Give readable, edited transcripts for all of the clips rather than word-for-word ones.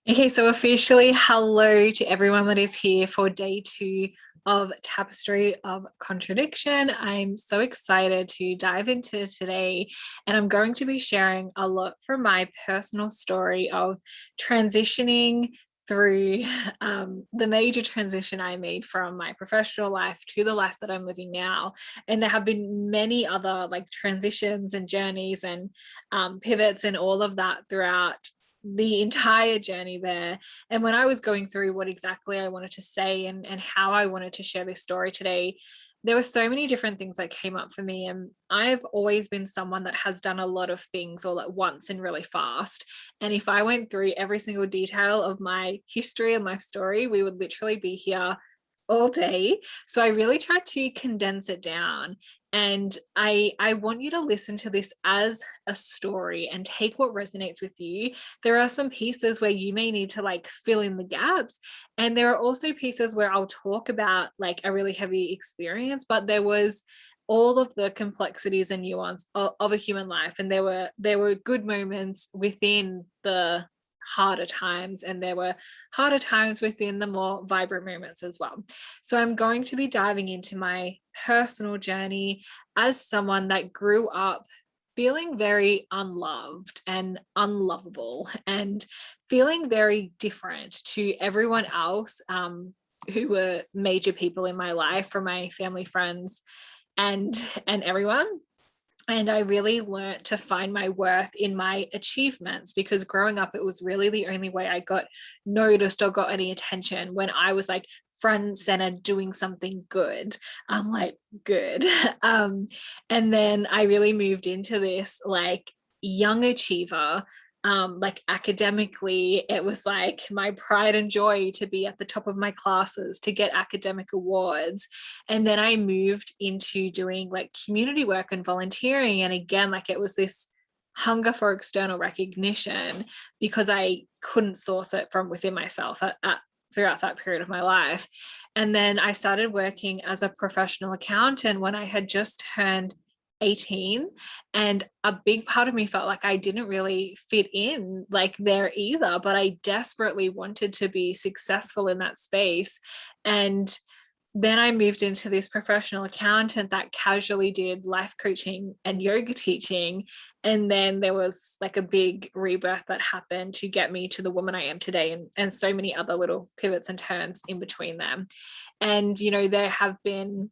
Okay, so officially, hello to everyone that is here for day two of Tapestry of Contradiction. I'm so excited to dive into today, and I'm going to be sharing a lot from my personal story of transitioning through the major transition I made from my professional life to the life that I'm living now. And there have been many other like transitions and journeys and pivots and all of that throughout the entire journey there. And when I was going through what exactly I wanted to say and how I wanted to share this story today, there were so many different things that came up for me. And I've always been someone that has done a lot of things all at once and really fast. And if I went through every single detail of my history and life story, we would literally be here all day. So I really tried to condense it down. And I want you to listen to this as a story and take what resonates with you. There are some pieces where you may need to like fill in the gaps. And there are also pieces where I'll talk about like a really heavy experience, but there was all of the complexities and nuance of a human life. And there were good moments within the harder times, and there were harder times within the more vibrant moments as well. So I'm going to be diving into my personal journey as someone that grew up feeling very unloved and unlovable and feeling very different to everyone else, who were major people in my life, from my family, friends, and everyone. And I really learned to find my worth in my achievements, because growing up, it was really the only way I got noticed or got any attention, when I was like front and center doing something good. I'm like, good. um, and then I really moved into this like young achiever. Like academically, it was like my pride and joy to be at the top of my classes, to get academic awards. And then I moved into doing like community work and volunteering. And again, like it was this hunger for external recognition, because I couldn't source it from within myself throughout that period of my life. And then I started working as a professional accountant when I had just turned 18, and a big part of me felt like I didn't really fit in like there either, but I desperately wanted to be successful in that space. And then I moved into this professional accountant that casually did life coaching and yoga teaching. And then there was like a big rebirth that happened to get me to the woman I am today, and so many other little pivots and turns in between them. And, there have been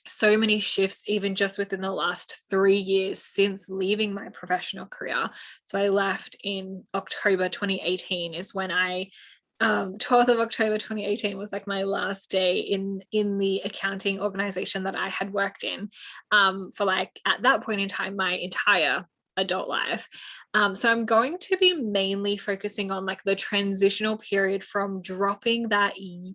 so many shifts, even just within the last 3 years since leaving my professional career. So I left in October 2018 is when 12th of October 2018 was like my last day in the accounting organization that I had worked in, for like at that point in time my entire adult life. So I'm going to be mainly focusing on like the transitional period from dropping that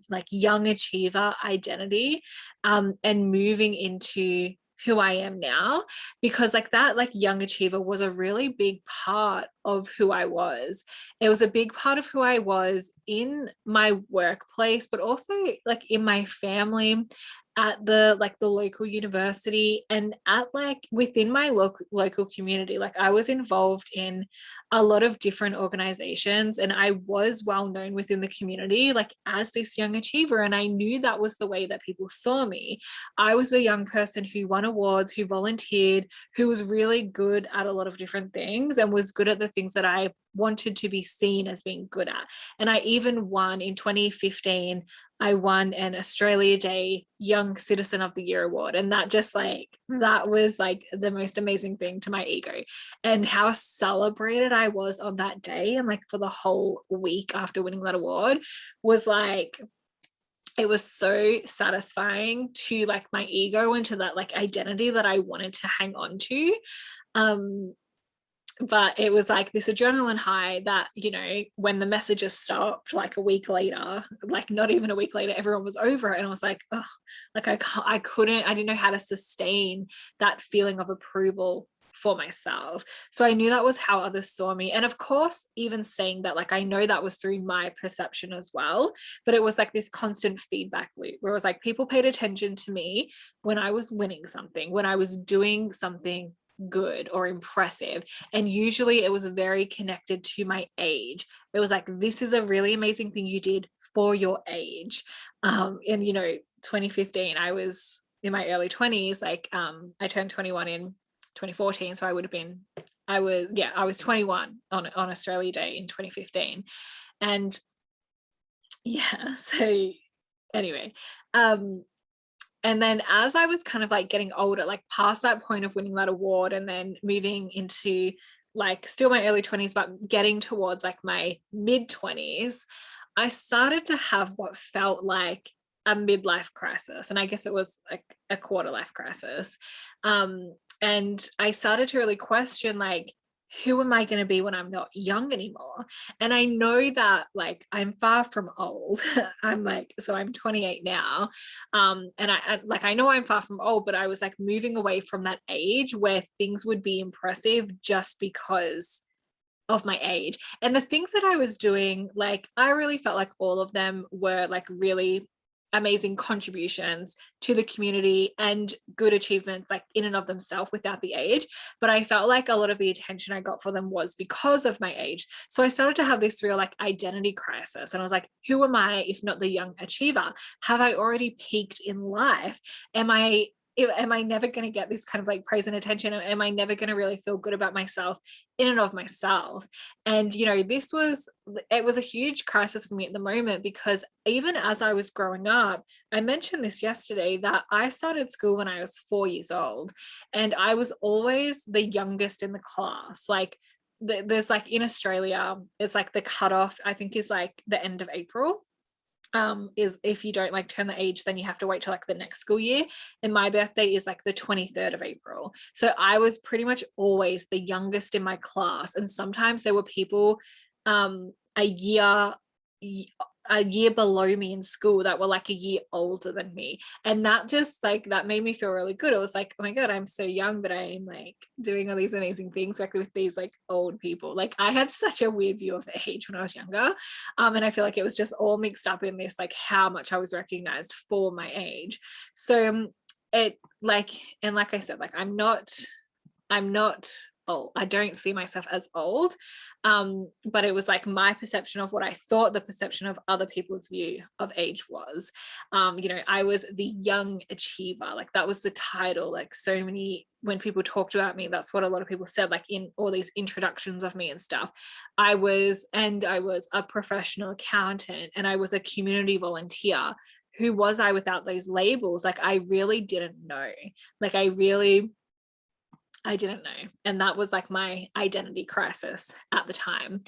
like young achiever identity, and moving into who I am now, because like that like young achiever was a really big part of who I was. It was a big part of who I was in my workplace, but also like in my family, at the local university, and at like within my local community. Like I was involved in a lot of different organizations, and I was well known within the community like as this young achiever, and I knew that was the way that people saw me. I was the young person who won awards, who volunteered, who was really good at a lot of different things, and was good at the things that I wanted to be seen as being good at. And I even won in 2015, I won an Australia Day Young Citizen of the Year award. And that was like the most amazing thing to my ego. And how celebrated I was on that day, and like for the whole week after winning that award, was like, it was so satisfying to like my ego and to that like identity that I wanted to hang on to. Um, but it was like this adrenaline high that, when the messages stopped like a week later, like not even a week later, everyone was over it, and I was like, oh, like I didn't know how to sustain that feeling of approval for myself. So I knew that was how others saw me. And of course, even saying that, like I know that was through my perception as well, but it was like this constant feedback loop where it was like people paid attention to me when I was winning something, when I was doing something good or impressive. And usually it was very connected to my age. It was like, this is a really amazing thing you did for your age. And 2015, I was in my early 20s. Like I turned 21 in 2014, so I was 21 on Australia Day in 2015. And yeah, so anyway, and then as I was kind of like getting older, like past that point of winning that award and then moving into like still my early 20s, but getting towards like my mid 20s, I started to have what felt like a midlife crisis. And I guess it was like a quarter life crisis. And I started to really question, like, who am I going to be when I'm not young anymore? And I know that like I'm far from old. I'm 28 now. And I know I'm far from old, but I was like moving away from that age where things would be impressive just because of my age. And the things that I was doing, like I really felt like all of them were like really amazing contributions to the community and good achievements like in and of themselves without the age. But I felt like a lot of the attention I got for them was because of my age. So I started to have this real like identity crisis, and I was like, who am I if not the young achiever? Have I already peaked in life? Am I never going to get this kind of like praise and attention? Am I never going to really feel good about myself in and of myself? And it was a huge crisis for me at the moment, because even as I was growing up, I mentioned this yesterday, that I started school when I was 4 years old, and I was always the youngest in the class. Like there's like in Australia, it's like the cutoff, I think, is like the end of April. Is if you don't like turn the age, then you have to wait till like the next school year. And my birthday is like the 23rd of April. So I was pretty much always the youngest in my class. And sometimes there were people a year below me in school that were like a year older than me. And that just like, that made me feel really good. It was like, oh my God, I'm so young, but I'm like doing all these amazing things like with these like old people. Like I had such a weird view of age when I was younger. And I feel like it was just all mixed up in this, like how much I was recognized for my age. So it like, and like I said, like I'm not old. I don't see myself as old. But it was like my perception of what I thought the perception of other people's view of age was. I was the young achiever. Like that was the title. Like so many, when people talked about me, that's what a lot of people said, like in all these introductions of me and stuff. I was a professional accountant, and I was a community volunteer. Who was I without those labels? Like I really didn't know. Like I didn't know. And that was like my identity crisis at the time.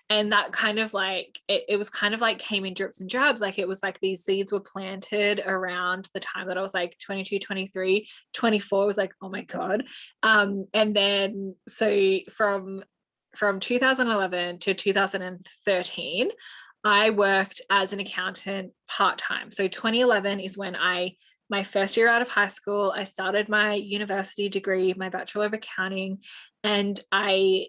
And that kind of like, it was kind of like came in drips and drabs. Like it was like these seeds were planted around the time that I was like 22, 23, 24. I was like, oh my God. And then, so from 2011 to 2013, I worked as an accountant part-time. So 2011 is when my first year out of high school, I started my university degree, my Bachelor of Accounting, and I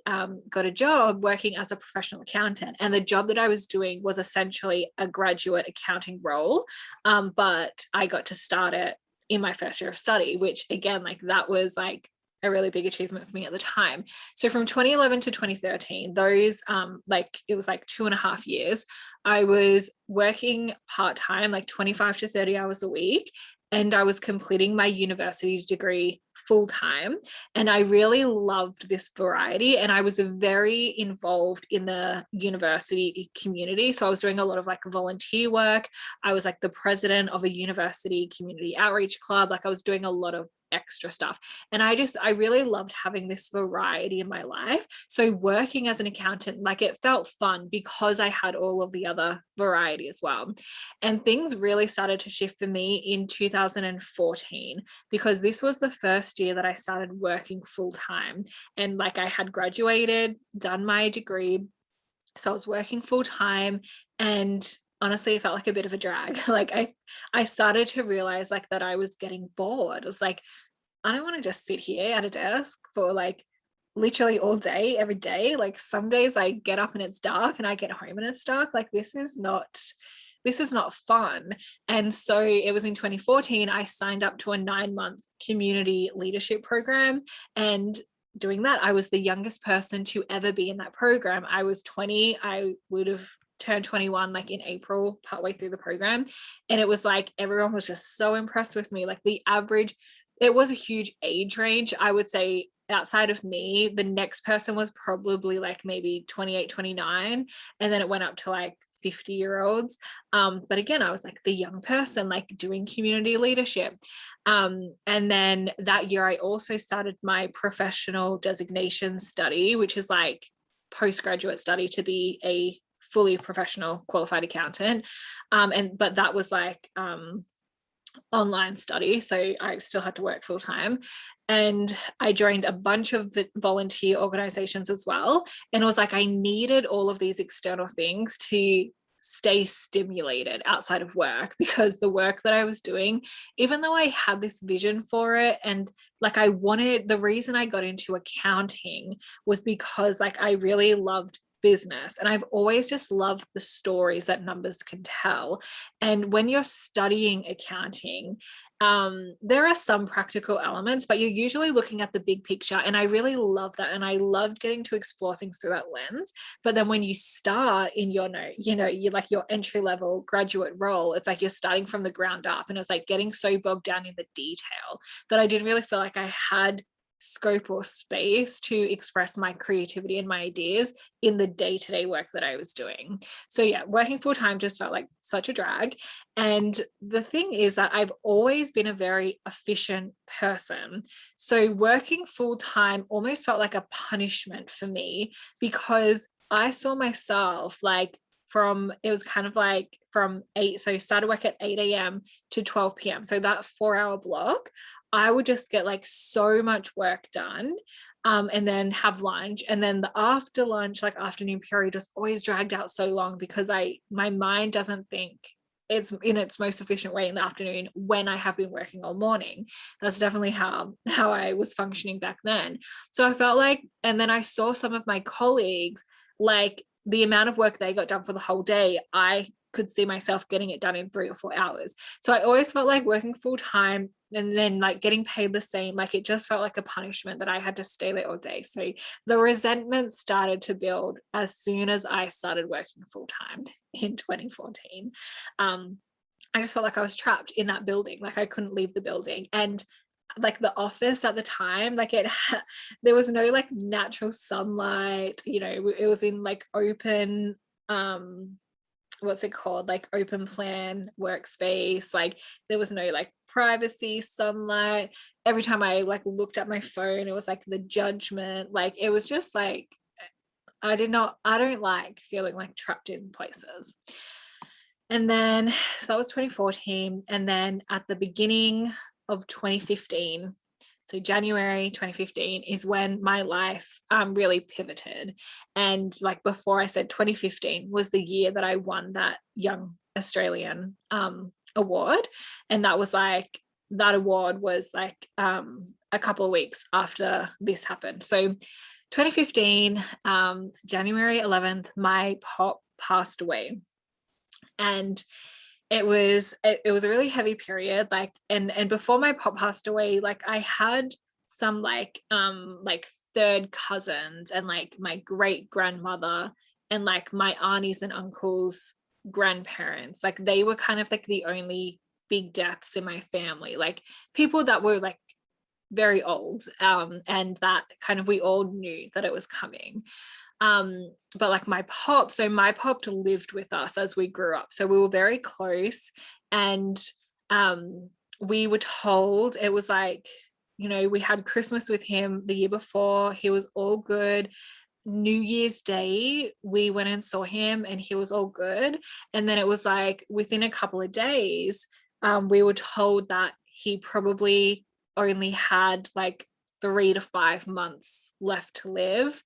got a job working as a professional accountant. And the job that I was doing was essentially a graduate accounting role, but I got to start it in my first year of study, which again, like that was like a really big achievement for me at the time. So from 2011 to 2013, those like it was like 2.5 years, I was working part-time, like 25 to 30 hours a week, and I was completing my university degree full-time. And I really loved this variety, and I was very involved in the university community. So I was doing a lot of like volunteer work. I was like the president of a university community outreach club. Like I was doing a lot of extra stuff. And I really loved having this variety in my life. So working as an accountant, like it felt fun because I had all of the other variety as well. And things really started to shift for me in 2014, because this was the first year that I started working full time. And like I had graduated, done my degree. So I was working full time, and honestly, it felt like a bit of a drag. Like I started to realize like that I was getting bored. It was like, I don't want to just sit here at a desk for like literally all day, every day. Like some days I get up and it's dark, and I get home and it's dark. Like this is not this is not fun. And so it was in 2014, I signed up to a 9-month community leadership program. And doing that, I was the youngest person to ever be in that program. I was 20. I would have turned 21 like in April, partway through the program. And it was like everyone was just so impressed with me. Like the average, it was a huge age range. I would say outside of me, the next person was probably like maybe 28, 29. And then it went up to like 50-year-olds. But again, I was like the young person, like doing community leadership. And then that year, I also started my professional designation study, which is like postgraduate study to be a fully professional qualified accountant. But that was like online study, so I still had to work full time. And I joined a bunch of volunteer organizations as well. And it was like I needed all of these external things to stay stimulated outside of work, because the work that I was doing, even though I had this vision for it, and like I wanted, the reason I got into accounting was because like I really loved business, and I've always just loved the stories that numbers can tell. And when you're studying accounting, there are some practical elements, but you're usually looking at the big picture, and I really love that, and I loved getting to explore things through that lens. But then when you start in your you're like your entry level graduate role, it's like you're starting from the ground up, and it's like getting so bogged down in the detail that I didn't really feel like I had scope or space to express my creativity and my ideas in the day-to-day work that I was doing. So yeah, working full-time just felt like such a drag. And the thing is that I've always been a very efficient person. So working full-time almost felt like a punishment for me, because I saw myself like it was kind of like from 8, so started work at 8 a.m. to 12 p.m. So that 4-hour block, I would just get like so much work done, and then have lunch. And then the after lunch, like afternoon period, just always dragged out so long, because my mind doesn't think it's in its most efficient way in the afternoon when I have been working all morning. That's definitely how I was functioning back then. So I felt like, and then I saw some of my colleagues, like the amount of work they got done for the whole day, I could see myself getting it done in 3 or 4 hours. So I always felt like working full time and then like getting paid the same, like it just felt like a punishment that I had to stay there all day. So the resentment started to build as soon as I started working full time in 2014. I just felt like I was trapped in that building, like I couldn't leave the building. And like the office at the time, like there was no like natural sunlight, it was in like open, what's it called, like open plan workspace. Like there was no like privacy, sunlight. Every time I like looked at my phone, it was like the judgment. Like it was just like I don't like feeling like trapped in places. And then so that was 2014. And then at the beginning of 2015, so January 2015 is when my life really pivoted. And like before, I said 2015 was the year that I won that Young Australian award. And that award was like a couple of weeks after this happened. So 2015, January 11th, my pop passed away. And it was a really heavy period, like and before my pop passed away, like I had some like third cousins and like my great grandmother and like my aunties and uncles grandparents, like they were kind of like the only big deaths in my family, like people that were like very old, and that kind of we all knew that it was coming. But like my pop lived with us as we grew up, so we were very close. And we were told, it was like, we had Christmas with him the year before, he was all good. New Year's Day we went and saw him and he was all good. And then it was like within a couple of days, we were told that he probably only had like 3 to 5 months left to live,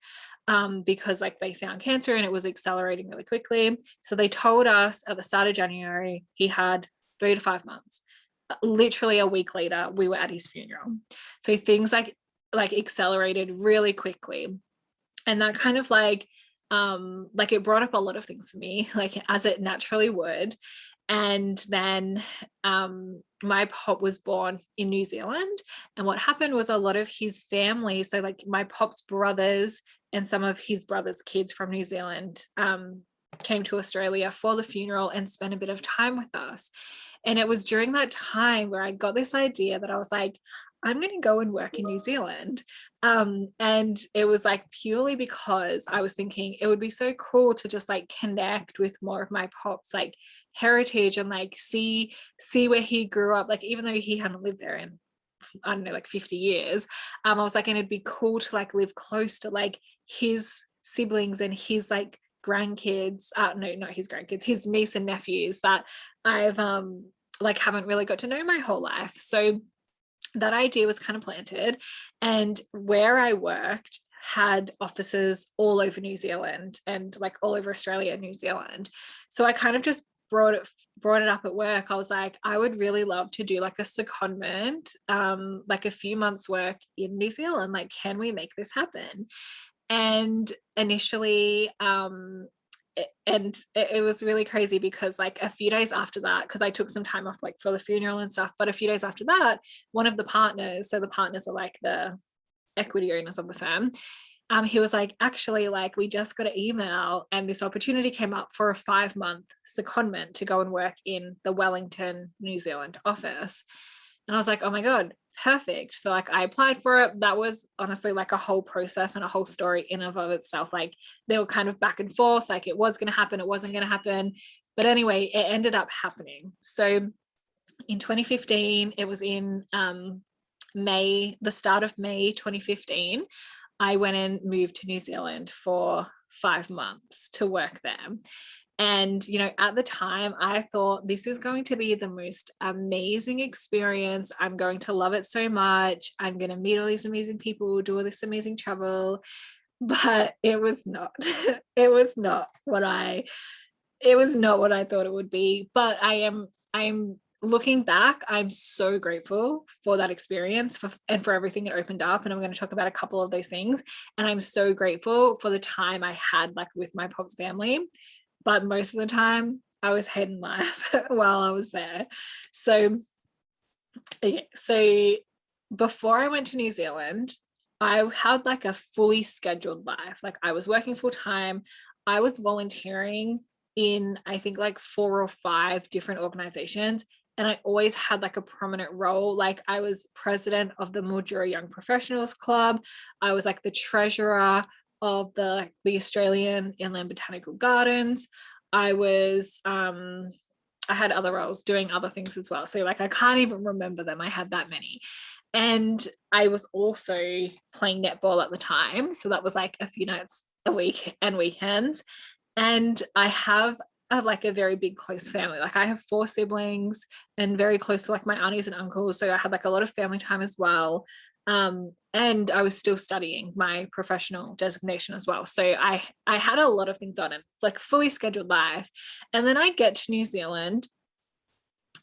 because like they found cancer and it was accelerating really quickly. So they told us at the start of January he had 3 to 5 months. Literally a week later we were at his funeral. So things like accelerated really quickly. And that kind of like like it brought up a lot of things for me, like as it naturally would. And then my pop was born in New Zealand, and what happened was a lot of his family, so like my pop's brothers and some of his brothers' kids from New Zealand, came to Australia for the funeral and spent a bit of time with us. And it was during that time where I got this idea that I was like, I'm going to go and work in New Zealand. And it was like purely because I was thinking it would be so cool to just like connect with more of my pop's like heritage and like see where he grew up. Like, even though he hadn't lived there in, I don't know, like 50 years, I was like, and it'd be cool to like live close to like his siblings and his like grandkids, no, not his grandkids, his niece and nephews that I've like haven't really got to know my whole life. So that idea was kind of planted, and where I worked had offices all over New Zealand and like all over Australia and New Zealand. So I kind of just brought it up at work. I was like, I would really love to do like a secondment, like a few months work in New Zealand. Like, can we make this happen? And initially, it was really crazy because like a few days after that, because I took some time off like for the funeral and stuff, but a few days after that, one of the partners, so the partners are like the equity owners of the firm, he was like, actually, like we just got an email and this opportunity came up for a 5-month secondment to go and work in the Wellington, New Zealand office. And I was like, oh my God, perfect. So like I applied for it. That was honestly like a whole process and a whole story in and of itself. Like they were kind of back and forth, like it was going to happen, it wasn't going to happen. But anyway, it ended up happening. So in 2015, it was in May, the start of May 2015, I went and moved to New Zealand for 5 months to work there. And, you know, at the time, I thought this is going to be the most amazing experience. I'm going to love it so much. I'm going to meet all these amazing people, do all this amazing travel. But it was not. It was not what I thought it would be. But I'm looking back, I'm so grateful for that experience and for everything it opened up. And I'm going to talk about a couple of those things. And I'm so grateful for the time I had like with my pop's family. But most of the time I was hating life while I was there. So, okay, so before I went to New Zealand, I had like a fully scheduled life. Like I was working full time. I was volunteering in, I think, like 4 or 5 different organizations. And I always had like a prominent role. Like I was president of the Mildura Young Professionals Club. I was like the treasurer of the Australian Inland Botanical Gardens. I had other roles doing other things as well. So like I can't even remember them. I had that many. And I was also playing netball at the time. So that was like a few nights a week and weekends. And I have like a very big close family. Like I have 4 siblings and very close to like my aunties and uncles. So I had like a lot of family time as well. And I was still studying my professional designation as well. So I had a lot of things on, and like fully scheduled life. And then I get to New Zealand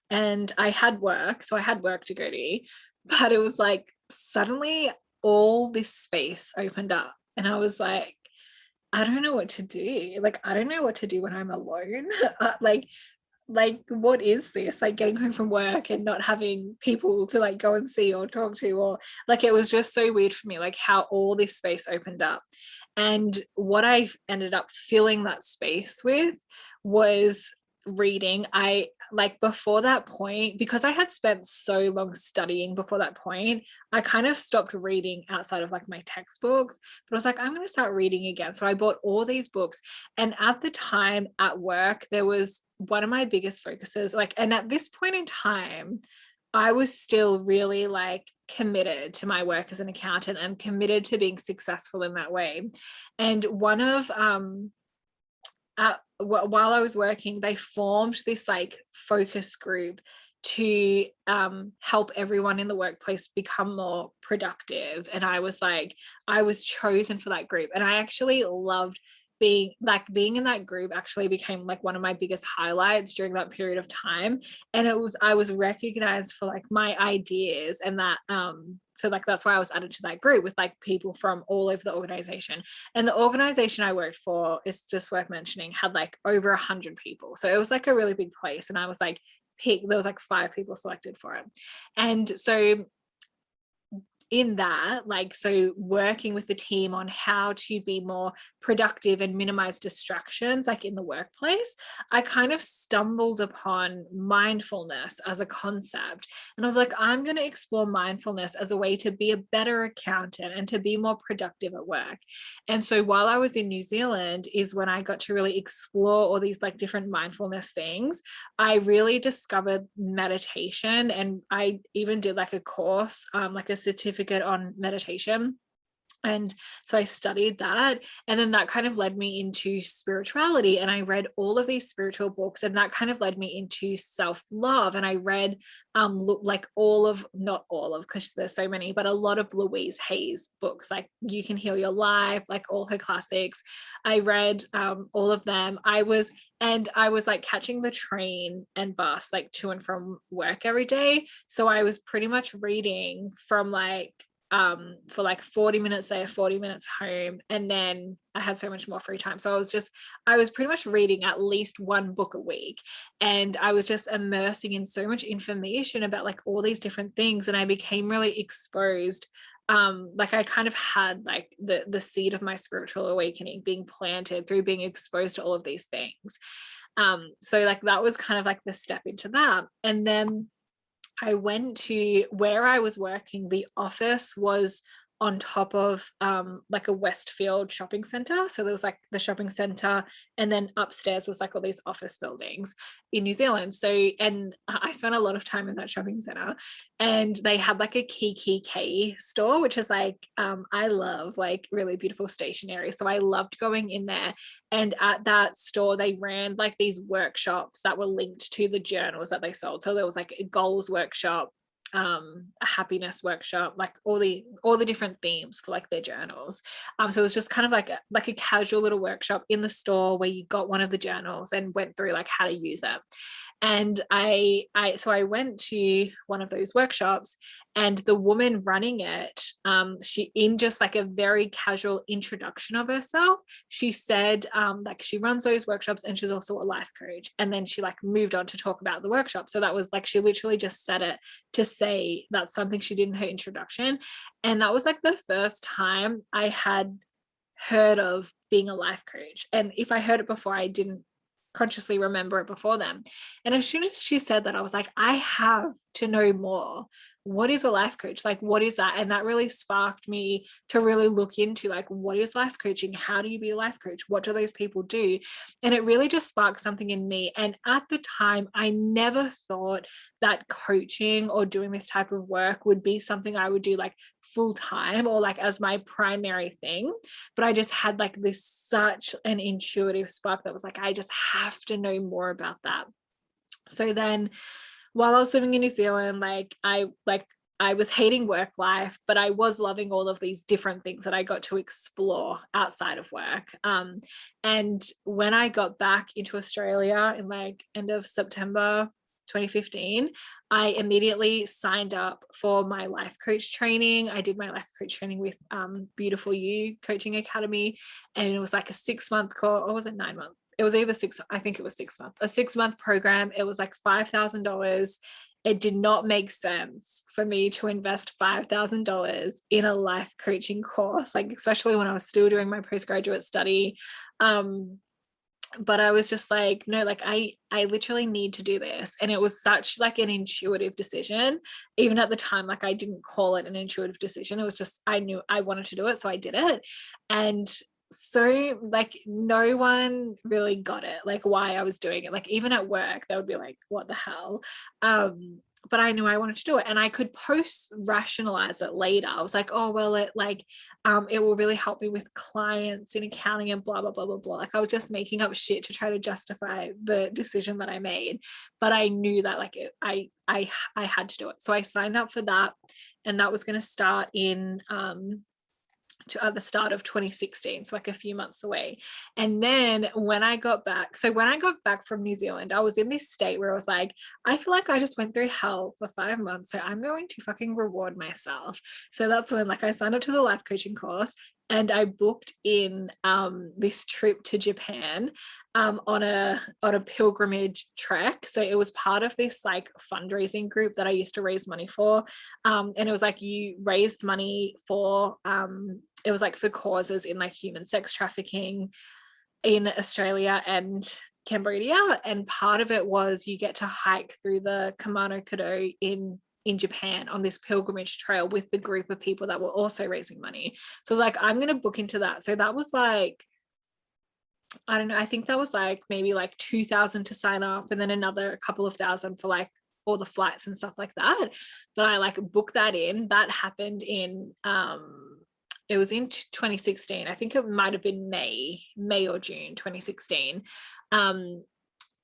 and I had work. So I had work to go to, but it was like suddenly all this space opened up and I was like, I don't know what to do. Like, I don't know what to do when I'm alone. like what is this, like getting home from work and not having people to like go and see or talk to, or like it was just so weird for me, like how all this space opened up. And what I ended up filling that space with was reading. I like before that point, because I had spent so long studying before that point, I kind of stopped reading outside of like my textbooks, but I was like, I'm going to start reading again. So I bought all these books. And at the time at work, there was one of my biggest focuses, like, and at this point in time, I was still really like committed to my work as an accountant and committed to being successful in that way. And one of while I was working, they formed this like focus group to help everyone in the workplace become more productive. And I was chosen for that group. And I actually loved being in that group. Actually became like one of my biggest highlights during that period of time. And I was recognized for like my ideas, and that So like that's why I was added to that group with like people from all over the organization. And the organization I worked for, is just worth mentioning, had like over 100 people. So it was like a really big place. And I was like there was like 5 people selected for it. And so in that, like, so working with the team on how to be more productive and minimize distractions, like in the workplace, I kind of stumbled upon mindfulness as a concept. And I was like, I'm going to explore mindfulness as a way to be a better accountant and to be more productive at work. And so while I was in New Zealand is when I got to really explore all these like different mindfulness things. I really discovered meditation, and I even did like a course, like a certificate on meditation. And so I studied that, and then that kind of led me into spirituality, and I read all of these spiritual books, and that kind of led me into self-love. And I read like not all of, because there's so many, but a lot of Louise Hay's books, like You Can Heal Your Life, like all her classics. I read all of them. I was like catching the train and bus like to and from work every day, so I was pretty much reading from like for like 40 minutes there, 40 minutes home. And then I had so much more free time. So I was pretty much reading at least 1 book a week. And I was just immersing in so much information about like all these different things. And I became really exposed. Like I kind of had like the seed of my spiritual awakening being planted through being exposed to all of these things. So like that was kind of like the step into that. And then I went to where I was working. The office was on top of like a Westfield shopping center. So there was like the shopping center, and then upstairs was like all these office buildings in New Zealand. So, and I spent a lot of time in that shopping center, and they had like a K store, which is like, I love like really beautiful stationery. So I loved going in there. And at that store, they ran like these workshops that were linked to the journals that they sold. So there was like a goals workshop, a happiness workshop, like all the different themes for like their journals. So it was just kind of like a casual little workshop in the store where you got one of the journals and went through like how to use it. And so I went to one of those workshops, and the woman running it, she, in just like a very casual introduction of herself, she said like she runs those workshops and she's also a life coach. And then she like moved on to talk about the workshop. So that was like, she literally just said it to say that's something she did in her introduction. And that was like the first time I had heard of being a life coach. And if I heard it before, I didn't consciously remember it before then. And as soon as she said that, I was like, I have to know more. What is a life coach? Like, what is that? And that really sparked me to really look into like, what is life coaching? How do you be a life coach? What do those people do? And it really just sparked something in me. And at the time, I never thought that coaching or doing this type of work would be something I would do like full time or like as my primary thing. But I just had like this such an intuitive spark that was like, I just have to know more about that. So then while I was living in New Zealand, like I was hating work life, but I was loving all of these different things that I got to explore outside of work. And when I got back into Australia in like end of September 2015, I immediately signed up for my life coach training. I did my life coach training with Beautiful You Coaching Academy, and it was like a 6-month course, or was it 9 months? It was either I think it was 6 months, a 6-month program. It was like $5,000. It did not make sense for me to invest $5,000 in a life coaching course, like especially when I was still doing my postgraduate study. But I was just like, no, like I literally need to do this. And it was such like an intuitive decision. Even at the time, like I didn't call it an intuitive decision. It was just, I knew I wanted to do it. So I did it. And so like no one really got it, like why I was doing it. Like even at work, they would be like, what the hell? But I knew I wanted to do it, and I could post rationalize it later. I was like, oh, well, it like, it will really help me with clients in accounting and blah, blah, blah, blah, blah. Like I was just making up shit to try to justify the decision that I made. But I knew that like I had to do it. So I signed up for that, and that was going to start in at the start of 2016, so like a few months away. And then when I got back from New Zealand, I was in this state where I was like, I feel like I just went through hell for 5 months, so I'm going to fucking reward myself. So that's when like I signed up to the life coaching course, and I booked in this trip to Japan on a pilgrimage trek. So it was part of this like fundraising group that I used to raise money for, and it was like you raised money for it was like for causes in like human sex trafficking in Australia and Cambodia, and part of it was you get to hike through the Kumano in Japan on this pilgrimage trail with the group of people that were also raising money. So I was like, I'm going to book into that. So that was like, I don't know, I think that was like maybe like 2,000 to sign up, and then another couple of thousand for like all the flights and stuff like that. But I like booked that in. That happened in it was in 2016. I think it might have been May or June 2016.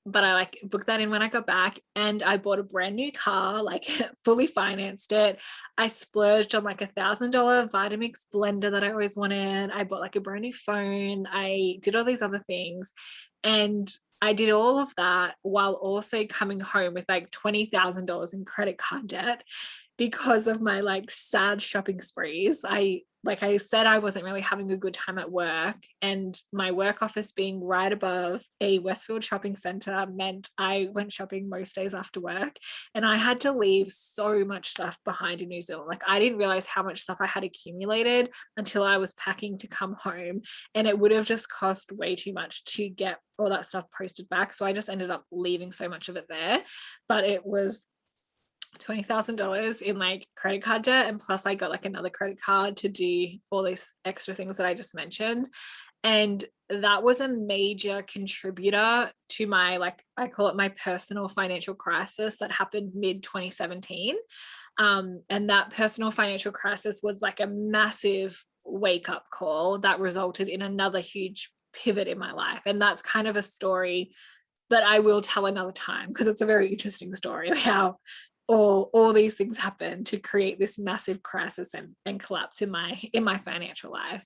But I like booked that in when I got back, and I bought a brand new car, like fully financed it. I splurged on like $1,000 Vitamix blender that I always wanted. I bought like a brand new phone. I did all these other things, and I did all of that while also coming home with like $20,000 in credit card debt because of my like sad shopping sprees. Like I said, I wasn't really having a good time at work, and my work office being right above a Westfield shopping center meant I went shopping most days after work, and I had to leave so much stuff behind in New Zealand. Like I didn't realize how much stuff I had accumulated until I was packing to come home, and it would have just cost way too much to get all that stuff posted back. So I just ended up leaving so much of it there, but it was $20,000 in like credit card debt, and plus I got like another credit card to do all these extra things that I just mentioned. And that was a major contributor to my, like I call it my personal financial crisis that happened mid 2017. And that personal financial crisis was like a massive wake up call that resulted in another huge pivot in my life. And that's kind of a story that I will tell another time, because it's a very interesting story how all these things happen to create this massive crisis and collapse in my financial life.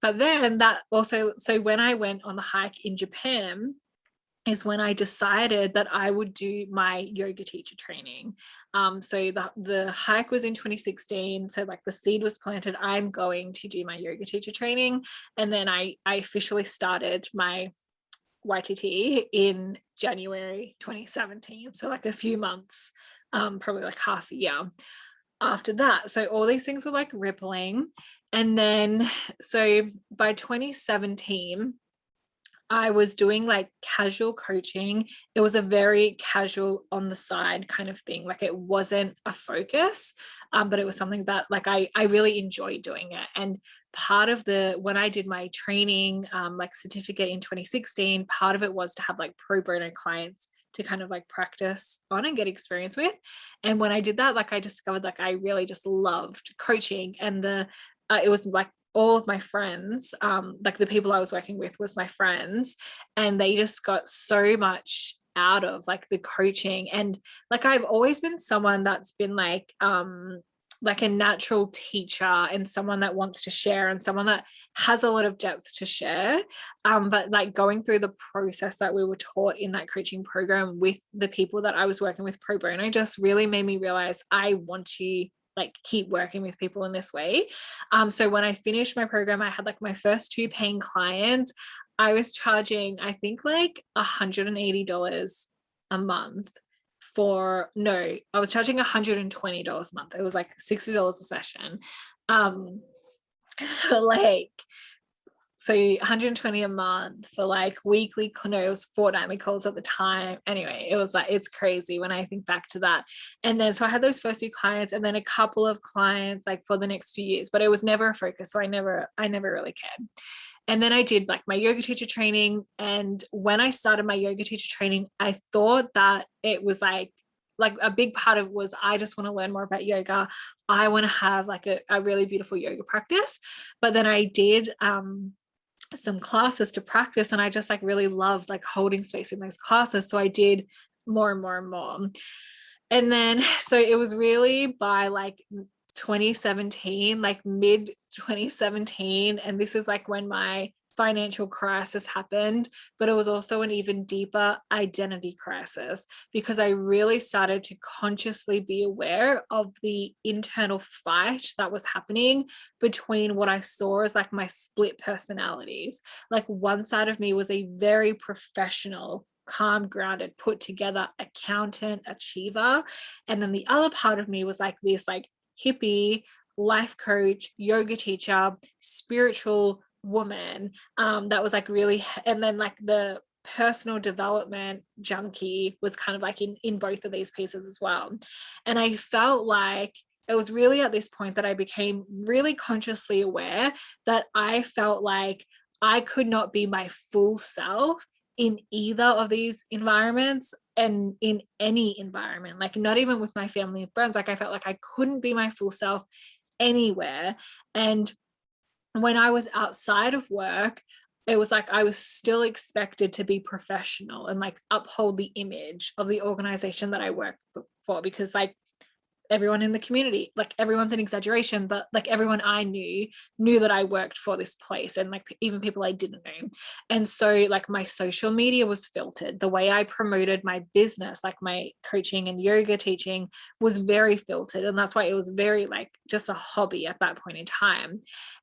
But then that also, so when I went on the hike in Japan is when I decided that I would do my yoga teacher training. So the hike was in 2016. So like the seed was planted, I'm going to do my yoga teacher training. And then I officially started my YTT in January 2017. So like a few months, probably like half a year after that. So all these things were like rippling. And then, so by 2017, I was doing like casual coaching. It was a very casual on the side kind of thing. Like it wasn't a focus, but it was something that like I really enjoyed doing it. And part of when I did my training, like certificate in 2016, part of it was to have like pro bono clients to kind of like practice on and get experience with. And when I did that, like I discovered like I really just loved coaching, and it was like all of my friends, like the people I was working with was my friends, and they just got so much out of like the coaching. And like I've always been someone that's been like a natural teacher and someone that wants to share and someone that has a lot of depth to share, but like going through the process that we were taught in that coaching program with the people that I was working with pro bono just really made me realize I want to like keep working with people in this way. So when I finished my program, I had like my first 2 paying clients. I was charging, I think like $180 a month I was charging $120 a month. It was like $60 a session. So 120 a month for like weekly, no, it was fortnightly calls at the time. Anyway, it was like, it's crazy when I think back to that. And then, so I had those first 2 clients and then a couple of clients like for the next few years, but it was never a focus. So I never really cared. And then I did like my yoga teacher training. And when I started my yoga teacher training, I thought that it was like a big part of it was I just want to learn more about yoga. I want to have like a really beautiful yoga practice. But then I did some classes to practice, and I just like really loved like holding space in those classes. So I did more and more and more. And then, so it was really by like 2017, like mid 2017. And this is like when my financial crisis happened, but it was also an even deeper identity crisis because I really started to consciously be aware of the internal fight that was happening between what I saw as like my split personalities. Like one side of me was a very professional, calm, grounded, put together accountant, achiever. And then the other part of me was like this like hippie, life coach, yoga teacher, spiritual woman, that was like really, and then like the personal development junkie was kind of like in both of these pieces as well. And I felt like it was really at this point that I became really consciously aware that I felt like I could not be my full self in either of these environments, and in any environment, like not even with my family and friends. Like I felt like I couldn't be my full self anywhere. And when I was outside of work, it was like I was still expected to be professional and like uphold the image of the organization that I worked for, because like everyone in the community, like everyone's an exaggeration, but like everyone I knew that I worked for this place, and like even people I didn't know. And so like my social media was filtered, the way I promoted my business, like my coaching and yoga teaching, was very filtered, and that's why it was very like just a hobby at that point in time.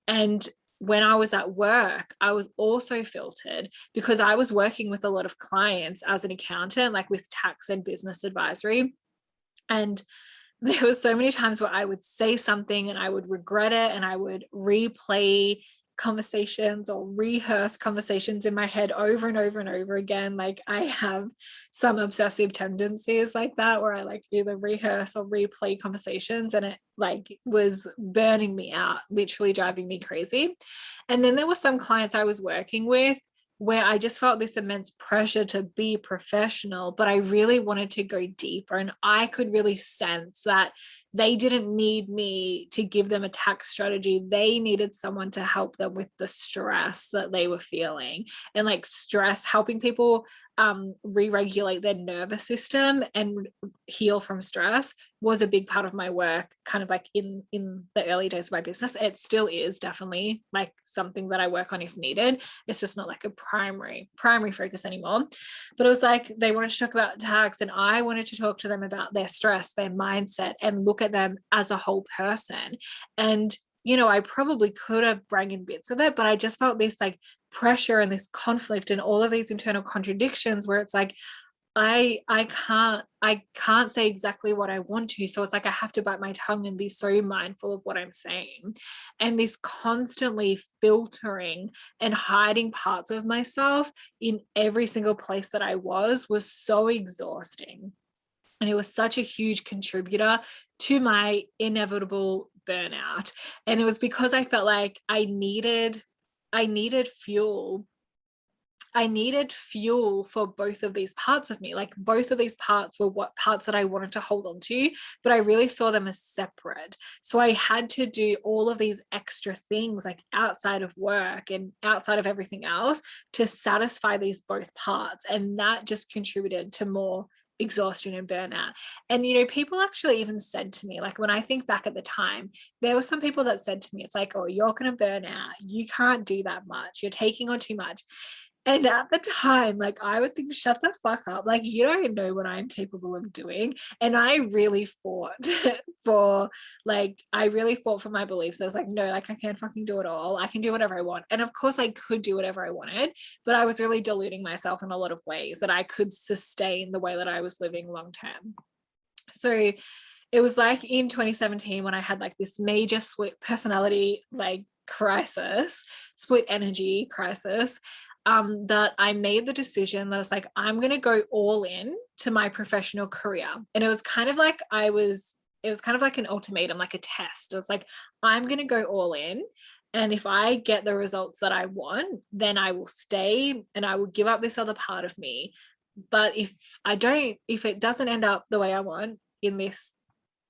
And when I was at work, I was also filtered because I was working with a lot of clients as an accountant, like with tax and business advisory. And there was so many times where I would say something and I would regret it, and I would replay conversations or rehearse conversations in my head over and over and over again. Like I have some obsessive tendencies like that, where I like either rehearse or replay conversations, and it like was burning me out, literally driving me crazy. And then there were some clients I was working with where I just felt this immense pressure to be professional, but I really wanted to go deeper. And I could really sense that they didn't need me to give them a tax strategy. They needed someone to help them with the stress that they were feeling, and like stress, helping people re-regulate their nervous system and heal from stress was a big part of my work, kind of like in the early days of my business. It still is definitely like something that I work on if needed. It's just not like a primary focus anymore. But it was like they wanted to talk about tax, and I wanted to talk to them about their stress, their mindset, and look at them as a whole person. And you know, I probably could have brought in bits of it, but I just felt this like pressure and this conflict and all of these internal contradictions where it's like I can't say exactly what I want to. So it's like I have to bite my tongue and be so mindful of what I'm saying. And this constantly filtering and hiding parts of myself in every single place that I was so exhausting. And it was such a huge contributor to my inevitable burnout. And it was because I felt like I needed fuel. I needed fuel for both of these parts of me. Like both of these parts were what parts that I wanted to hold on to, but I really saw them as separate. So I had to do all of these extra things like outside of work and outside of everything else to satisfy these both parts. And that just contributed to more exhaustion and burnout. And you know, people actually even said to me, like when I think back at the time, there were some people that said to me, it's like, oh, you're going to burn out, you can't do that much, you're taking on too much. And at the time, like I would think, shut the fuck up. Like, you don't know what I'm capable of doing. And I really fought I really fought for my beliefs. I was like, no, like I can't fucking do it all. I can do whatever I want. And of course I could do whatever I wanted, but I was really deluding myself in a lot of ways that I could sustain the way that I was living long term. So it was like in 2017 when I had like this major split personality, like crisis, split energy crisis, that I made the decision that I was like, I'm going to go all in to my professional career. And it was kind of like an ultimatum, like a test. It was like, I'm going to go all in. And if I get the results that I want, then I will stay and I will give up this other part of me. But if it doesn't end up the way I want in this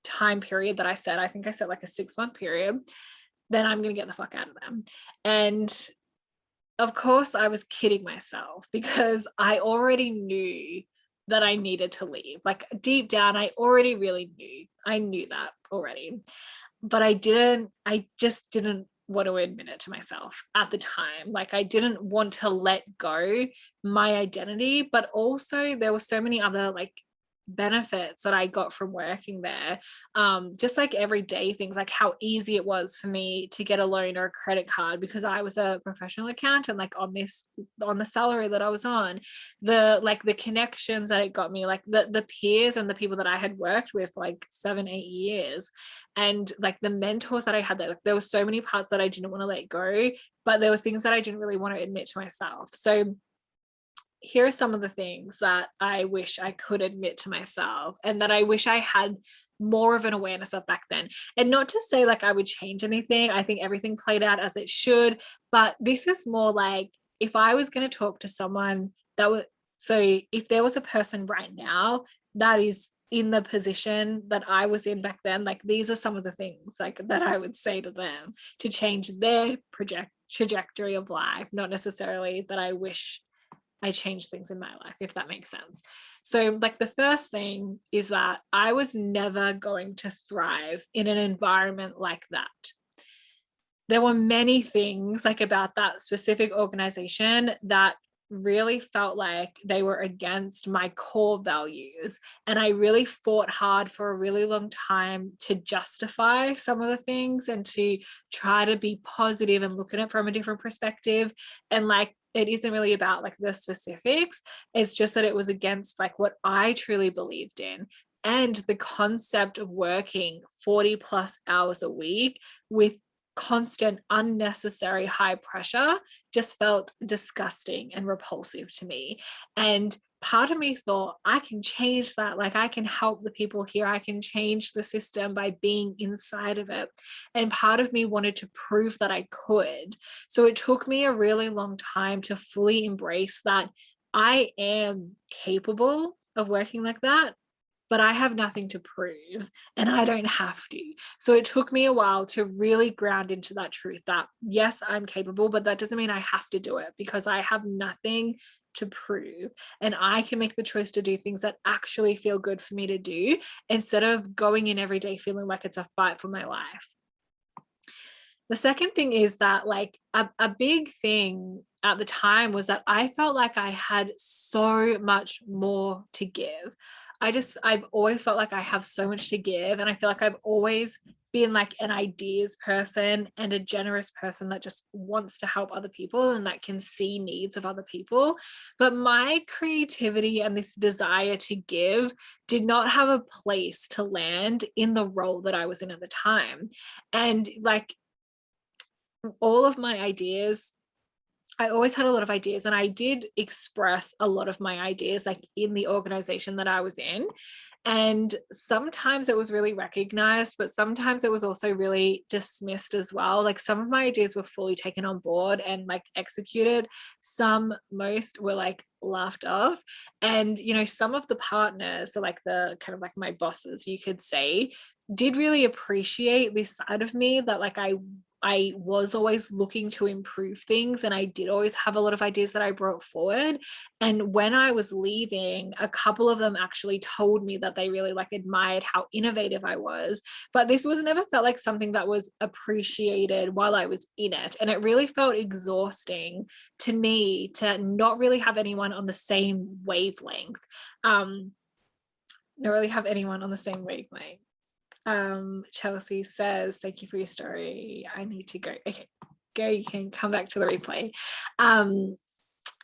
time period that I think I set like a 6-month period, then I'm going to get the fuck out of them. And of course, I was kidding myself because I already knew that I needed to leave. Like deep down, I already really knew. I knew that already. but I just didn't want to admit it to myself at the time. Like, I didn't want to let go my identity, but also there were so many other like benefits that I got from working there. Just like everyday things, like how easy it was for me to get a loan or a credit card because I was a professional accountant, like on the salary that I was on, the connections that it got me, like the peers and the people that I had worked with for like 7-8 years, and like the mentors that I had there. Like, there were so many parts that I didn't want to let go, but there were things that I didn't really want to admit to myself. So here are some of the things that I wish I could admit to myself and that I wish I had more of an awareness of back then. And not to say like I would change anything. I think everything played out as it should, but this is more like if I was going to talk to someone that would, so if there was a person right now that is in the position that I was in back then, like these are some of the things like that I would say to them to change their trajectory of life, not necessarily that I wish I changed things in my life, if that makes sense. So, like, the first thing is that I was never going to thrive in an environment like that. There were many things like about that specific organization that really felt like they were against my core values. And I really fought hard for a really long time to justify some of the things and to try to be positive and look at it from a different perspective. And like, it isn't really about like the specifics. It's just that it was against like what I truly believed in. And the concept of working 40 plus hours a week with constant unnecessary high pressure just felt disgusting and repulsive to me. And part of me thought, I can change that. Like, I can help the people here. I can change the system by being inside of it. And part of me wanted to prove that I could. So it took me a really long time to fully embrace that I am capable of working like that, but I have nothing to prove and I don't have to. So it took me a while to really ground into that truth that yes, I'm capable, but that doesn't mean I have to do it because I have nothing to prove. And I can make the choice to do things that actually feel good for me to do instead of going in every day feeling like it's a fight for my life. The second thing is that like a big thing at the time was that I felt like I had so much more to give. I've always felt like I have so much to give. And I feel like I've always been like an ideas person and a generous person that just wants to help other people and that can see needs of other people. But my creativity and this desire to give did not have a place to land in the role that I was in at the time. And like, all of my ideas, I always had a lot of ideas and I did express a lot of my ideas like in the organization that I was in. And sometimes it was really recognized, but sometimes it was also really dismissed as well. Like, some of my ideas were fully taken on board and like executed. Most were like laughed off. And, you know, some of the partners, so like the kind of like my bosses, you could say, did really appreciate this side of me that like I was always looking to improve things and I did always have a lot of ideas that I brought forward. And when I was leaving, a couple of them actually told me that they really like admired how innovative I was. But this was never felt like something that was appreciated while I was in it. And it really felt exhausting to me to not really have anyone on the same wavelength. Not really have anyone on the same wavelength. Chelsea says, thank you for your story. I need to go. Okay, go, you can come back to the replay. What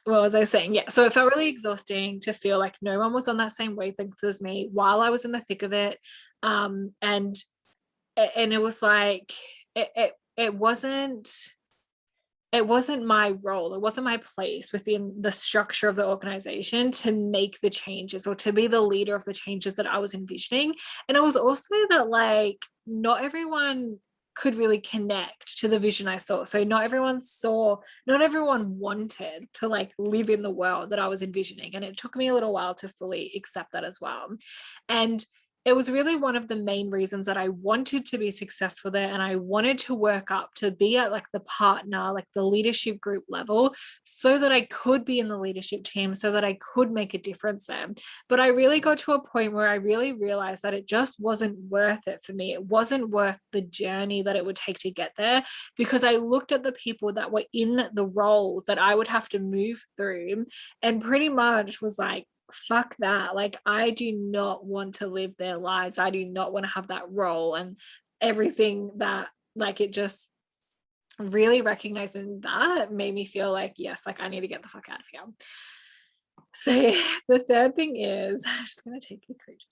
was I saying? Yeah, so it felt really exhausting to feel like no one was on that same wavelength as me while I was in the thick of it. And it was like it wasn't my role, it wasn't my place within the structure of the organization to make the changes or to be the leader of the changes that I was envisioning. And it was also that like not everyone could really connect to the vision I saw. So not everyone wanted to like live in the world that I was envisioning. And it took me a little while to fully accept that as well. And it was really one of the main reasons that I wanted to be successful there. And I wanted to work up to be at like the partner, like the leadership group level, so that I could be in the leadership team, so that I could make a difference there. But I really got to a point where I really realized that it just wasn't worth it for me. It wasn't worth the journey that it would take to get there, because I looked at the people that were in the roles that I would have to move through and pretty much was like, fuck that. Like, I do not want to live their lives. I do not want to have that role and everything that, like, it just really recognizing that made me feel like, yes, like I need to get the fuck out of here. So the third thing is, I'm just going to take a creature.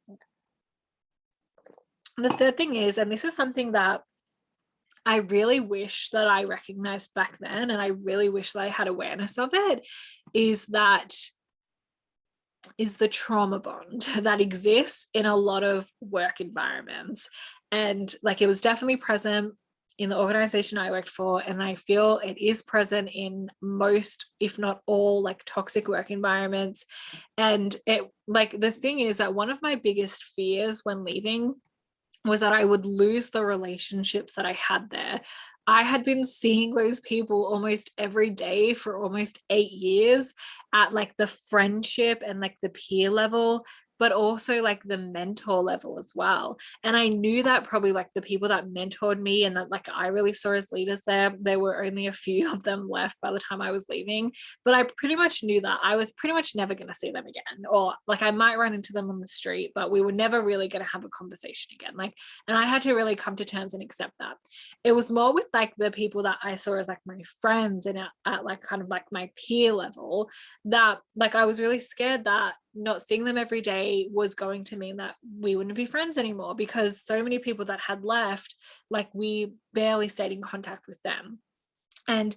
The third thing is, and this is something that I really wish that I recognized back then, and I really wish that I had awareness of it, is the trauma bond that exists in a lot of work environments. And like, it was definitely present in the organization I worked for, and I feel it is present in most, if not all, like toxic work environments. And it, like, the thing is that one of my biggest fears when leaving was that I would lose the relationships that I had there. I had been seeing those people almost every day for almost 8 years at like the friendship and like the peer level, but also like the mentor level as well. And I knew that probably like the people that mentored me and that like I really saw as leaders there were only a few of them left by the time I was leaving. But I pretty much knew that I was pretty much never going to see them again, or like I might run into them on the street, but we were never really going to have a conversation again. Like, and I had to really come to terms and accept that. It was more with like the people that I saw as like my friends and at like kind of like my peer level, that like I was really scared that not seeing them every day was going to mean that we wouldn't be friends anymore, because so many people that had left, like we barely stayed in contact with them. And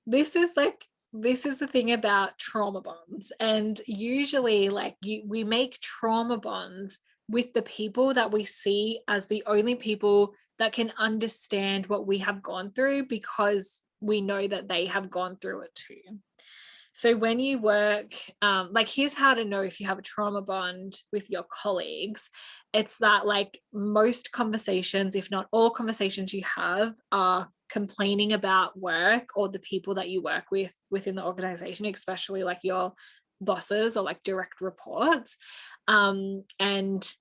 this is the thing about trauma bonds. And usually like we make trauma bonds with the people that we see as the only people that can understand what we have gone through, because we know that they have gone through it too. So when you work, like, here's how to know if you have a trauma bond with your colleagues. It's that like most conversations, if not all conversations you have, are complaining about work or the people that you work with within the organization, especially like your bosses or like direct reports. And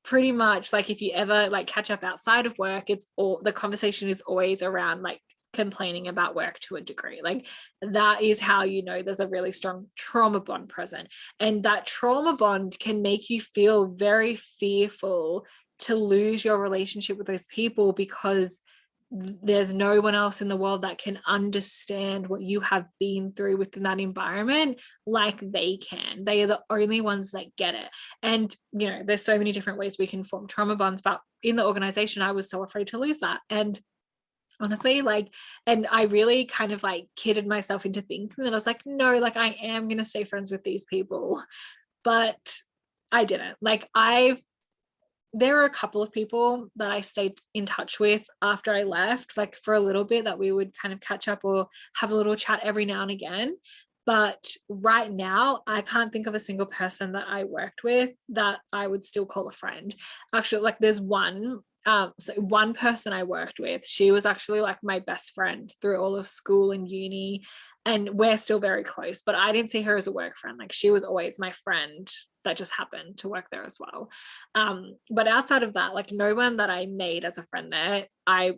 pretty much like if you ever like catch up outside of work, it's all, the conversation is always around like complaining about work to a degree. Like, that is how you know there's a really strong trauma bond present. And that trauma bond can make you feel very fearful to lose your relationship with those people, because there's no one else in the world that can understand what you have been through within that environment like they can. They are the only ones that get it. And you know, there's so many different ways we can form trauma bonds, but in the organization I was so afraid to lose that. And honestly, like, and I really kind of like kidded myself into thinking that I was like, no, like I am going to stay friends with these people. But I didn't. Like, there were a couple of people that I stayed in touch with after I left, like for a little bit, that we would kind of catch up or have a little chat every now and again. But right now, I can't think of a single person that I worked with that I would still call a friend. Actually, like there's one. So one person I worked with, she was actually like my best friend through all of school and uni, and we're still very close, but I didn't see her as a work friend. Like, she was always my friend that just happened to work there as well. But outside of that, like no one that I made as a friend there, I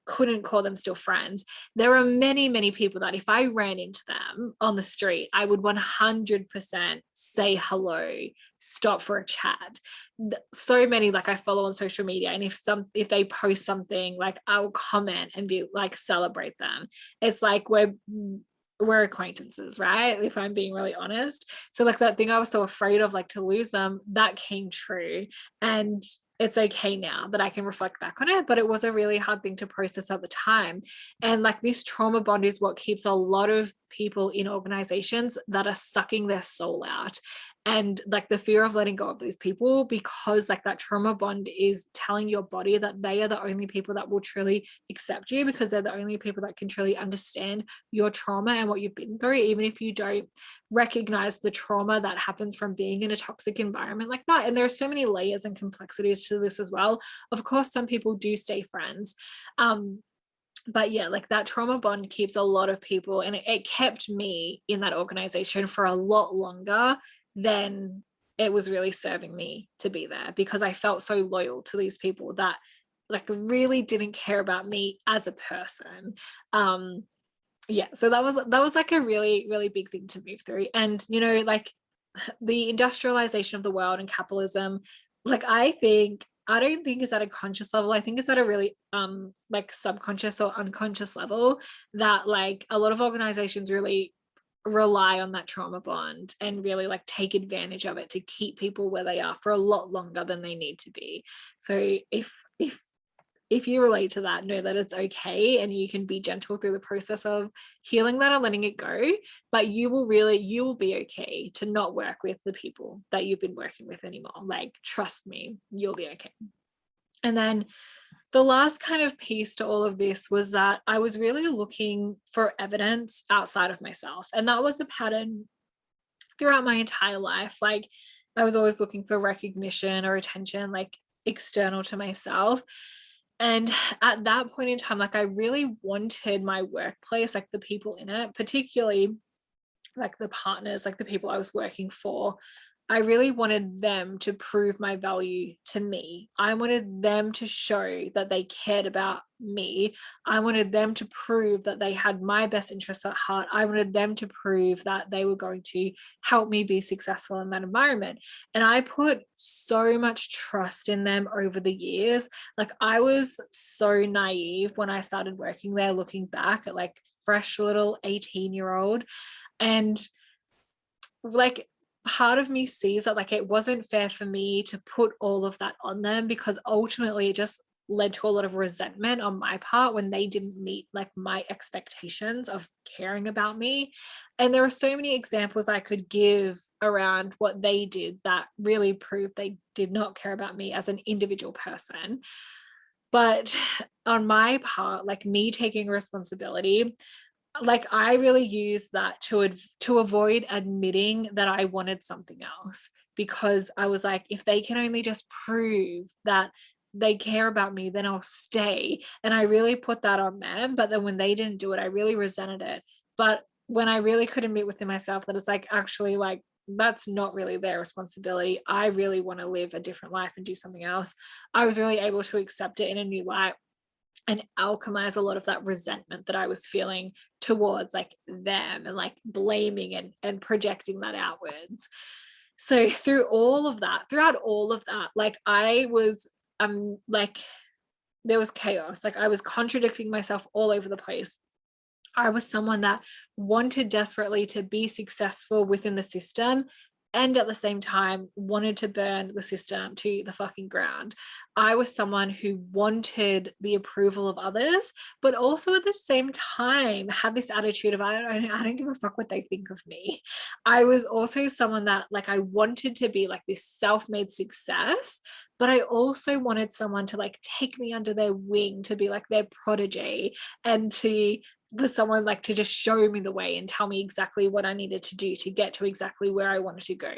couldn't call them still friends. There are many, many people that if I ran into them on the street, I would 100% say hello, stop for a chat. So many, like, I follow on social media, and if they post something, like I'll comment and be like, celebrate them. It's like we're acquaintances, right? If I'm being really honest. So like that thing I was so afraid of, like to lose them, that came true. And it's okay now that I can reflect back on it, but it was a really hard thing to process at the time. And like this trauma bond is what keeps a lot of people in organizations that are sucking their soul out, and like the fear of letting go of these people, because like that trauma bond is telling your body that they are the only people that will truly accept you, because they're the only people that can truly understand your trauma and what you've been through, even if you don't recognize the trauma that happens from being in a toxic environment like that. And there are so many layers and complexities to this as well. Of course, some people do stay friends, but yeah, like that trauma bond keeps a lot of people, and it kept me in that organization for a lot longer than it was really serving me to be there, because I felt so loyal to these people that like really didn't care about me as a person. Yeah, so that was like a really, really big thing to move through. And you know, like the industrialization of the world and capitalism, like I don't think it's at a conscious level. I think it's at a really like subconscious or unconscious level, that like a lot of organizations really rely on that trauma bond and really like take advantage of it to keep people where they are for a lot longer than they need to be. So if you relate to that, know that it's okay, and you can be gentle through the process of healing that and letting it go. But you will be okay to not work with the people that you've been working with anymore. Like, trust me, you'll be okay. And then the last kind of piece to all of this was that I was really looking for evidence outside of myself. And that was a pattern throughout my entire life. Like, I was always looking for recognition or attention, like external to myself. And at that point in time, like I really wanted my workplace, like the people in it, particularly like the partners, like the people I was working for, I really wanted them to prove my value to me. I wanted them to show that they cared about me. I wanted them to prove that they had my best interests at heart. I wanted them to prove that they were going to help me be successful in that environment. And I put so much trust in them over the years. Like, I was so naive when I started working there, looking back at like fresh little 18-year-old. And like, part of me sees that like it wasn't fair for me to put all of that on them, because ultimately it just led to a lot of resentment on my part when they didn't meet like my expectations of caring about me. And there are so many examples I could give around what they did that really proved they did not care about me as an individual person. But on my part, like me taking responsibility, like I really used that to avoid admitting that I wanted something else, because I was like, if they can only just prove that they care about me, then I'll stay. And I really put that on them. But then when they didn't do it, I really resented it. But when I really could admit within myself that it's like, actually, like that's not really their responsibility, I really want to live a different life and do something else, I was really able to accept it in a new light and alchemize a lot of that resentment that I was feeling towards like them, and like blaming and projecting that outwards. So throughout all of that, like I was like there was chaos. Like I was contradicting myself all over the place. I was someone that wanted desperately to be successful within the system, and at the same time wanted to burn the system to the fucking ground. I was someone who wanted the approval of others, but also at the same time had this attitude of I don't give a fuck what they think of me. I was also someone that like I wanted to be like this self-made success, but I also wanted someone to like take me under their wing, to be like their protege, and for someone like to just show me the way and tell me exactly what I needed to do to get to exactly where I wanted to go.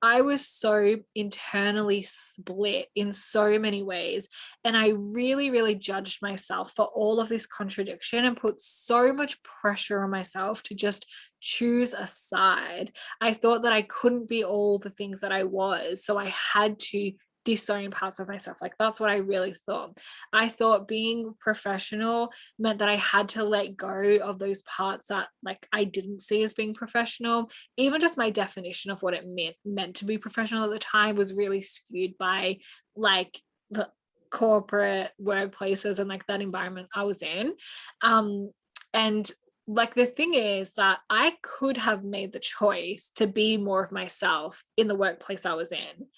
I was so internally split in so many ways. And I really, really judged myself for all of this contradiction and put so much pressure on myself to just choose a side. I thought that I couldn't be all the things that I was, so I had to disown parts of myself. Like that's what I really thought. I thought being professional meant that I had to let go of those parts that like I didn't see as being professional. Even just my definition of what it meant to be professional at the time was really skewed by like the corporate workplaces and like that environment I was in. And like the thing is that I could have made the choice to be more of myself in the workplace I was in.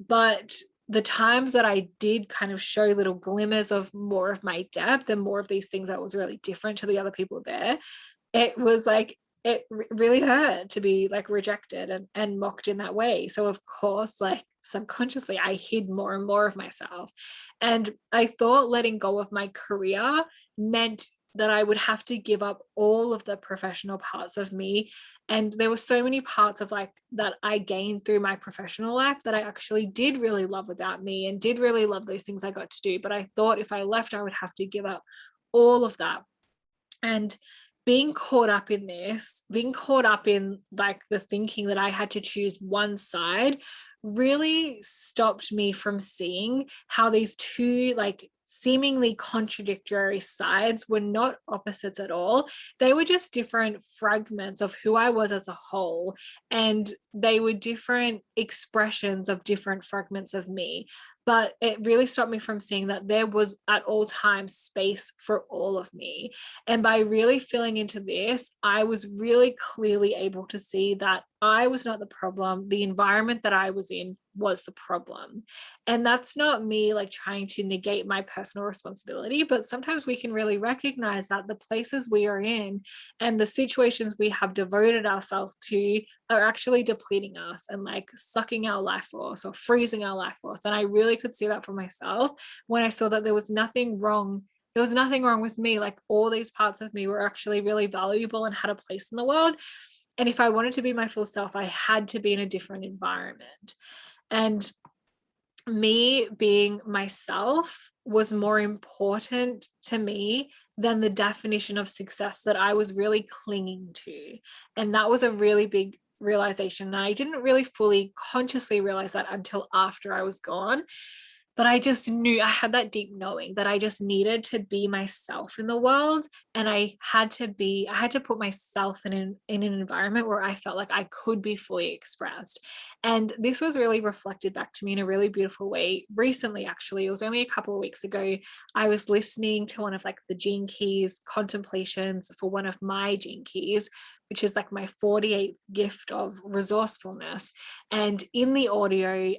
But the times that I did kind of show little glimmers of more of my depth and more of these things that was really different to the other people there, it was like really hurt to be like rejected and mocked in that way. So of course, like subconsciously, I hid more and more of myself. And I thought letting go of my career meant that I would have to give up all of the professional parts of me. And there were so many parts of like that I gained through my professional life that I actually did really love about me and did really love those things I got to do. But I thought if I left, I would have to give up all of that. And being caught up in this, being caught up in like the thinking that I had to choose one side really stopped me from seeing how these two like seemingly contradictory sides were not opposites at all. They were just different fragments of who I was as a whole, and they were different expressions of different fragments of me. But it really stopped me from seeing that there was at all times space for all of me. And by really feeling into this, I was really clearly able to see that I was not the problem. The environment that I was in was the problem. And that's not me like trying to negate my personal responsibility, but sometimes we can really recognize that the places we are in and the situations we have devoted ourselves to are actually depleting us and like sucking our life force or freezing our life force. And I really could see that for myself when I saw that there was nothing wrong. There was nothing wrong with me. Like all these parts of me were actually really valuable and had a place in the world. And if I wanted to be my full self, I had to be in a different environment. And me being myself was more important to me than the definition of success that I was really clinging to. And that was a really big realization. And I didn't really fully consciously realize that until after I was gone. But I just knew, I had that deep knowing that I just needed to be myself in the world. And I had to put myself in an environment where I felt like I could be fully expressed. And this was really reflected back to me in a really beautiful way recently. Actually, it was only a couple of weeks ago. I was listening to one of like the Gene Keys contemplations for one of my Gene Keys, which is like my 48th gift of resourcefulness. And in the audio,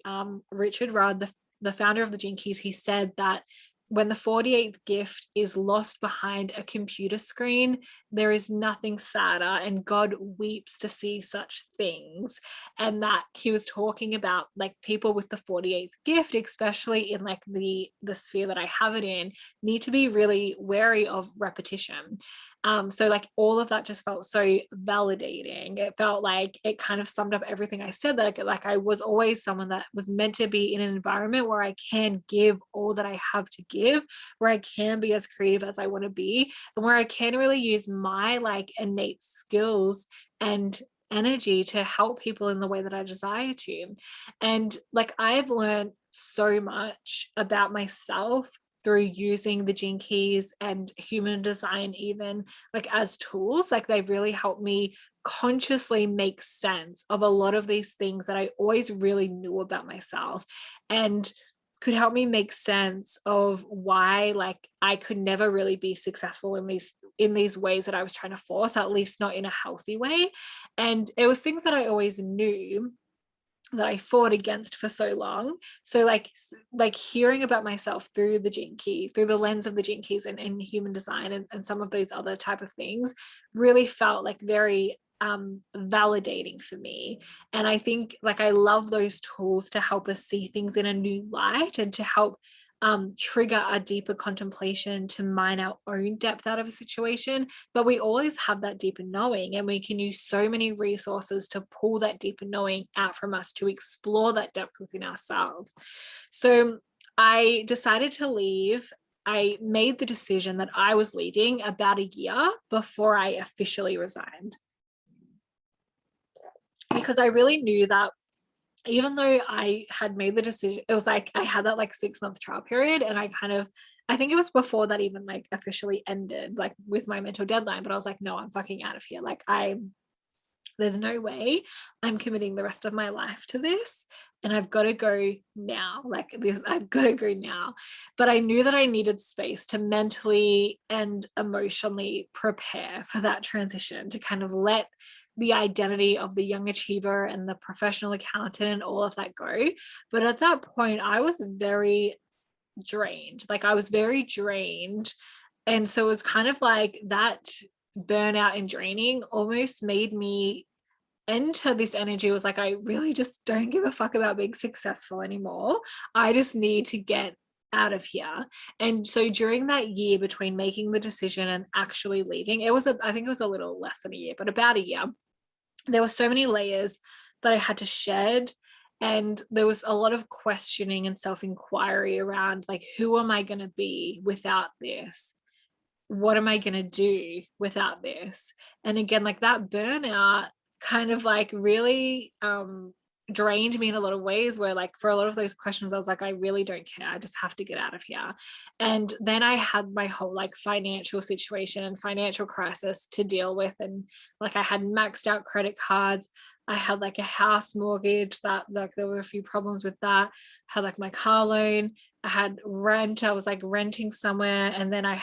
Richard Rudd, the founder of the Gene Keys, he said that when the 48th gift is lost behind a computer screen, there is nothing sadder, and God weeps to see such things. And that he was talking about like people with the 48th gift, especially in like the sphere that I have it in, need to be really wary of repetition. So like all of that just felt so validating. It felt like it kind of summed up everything I said, that like I was always someone that was meant to be in an environment where I can give all that I have to give, where I can be as creative as I want to be, and where I can really use my like innate skills and energy to help people in the way that I desire to. And like I've learned so much about myself through using the Gene Keys and human design, even like as tools. Like they've really helped me consciously make sense of a lot of these things that I always really knew about myself, and could help me make sense of why like I could never really be successful in these ways that I was trying to force, at least not in a healthy way. And it was things that I always knew that I fought against for so long. So like hearing about myself through the Gene Key, through the lens of the Gene Keys and human design and some of those other type of things really felt like very validating for me. And I think like I love those tools to help us see things in a new light and to help trigger a deeper contemplation, to mine our own depth out of a situation. But we always have that deeper knowing, and we can use so many resources to pull that deeper knowing out from us, to explore that depth within ourselves. So I decided to leave. I made the decision that I was leaving about a year before I officially resigned, because I really knew that even though I had made the decision, it was like I had that like 6-month trial period, and I think it was before that even like officially ended, like with my mental deadline. But I was like, no, I'm fucking out of here. Like there's no way I'm committing the rest of my life to this, and I've got to go now. Like this, I've got to go now. But I knew that I needed space to mentally and emotionally prepare for that transition, to kind of let the identity of the young achiever and the professional accountant and all of that go. But at that point, I was very drained. Like I was very drained. And so it was kind of like that burnout and draining almost made me enter this energy. It was like, I really just don't give a fuck about being successful anymore. I just need to get out of here. And so during that year between making the decision and actually leaving, I think it was a little less than a year, but about a year, there were so many layers that I had to shed. And there was a lot of questioning and self-inquiry around, like, who am I going to be without this? What am I going to do without this? And again, like, that burnout kind of like really drained me in a lot of ways, where like for a lot of those questions I was like, I really don't care, I just have to get out of here. And then I had my whole like financial situation and financial crisis to deal with, and like I had maxed out credit cards, I had like a house mortgage that, like, there were a few problems with that, I had like my car loan, I had rent, I was like renting somewhere, and then I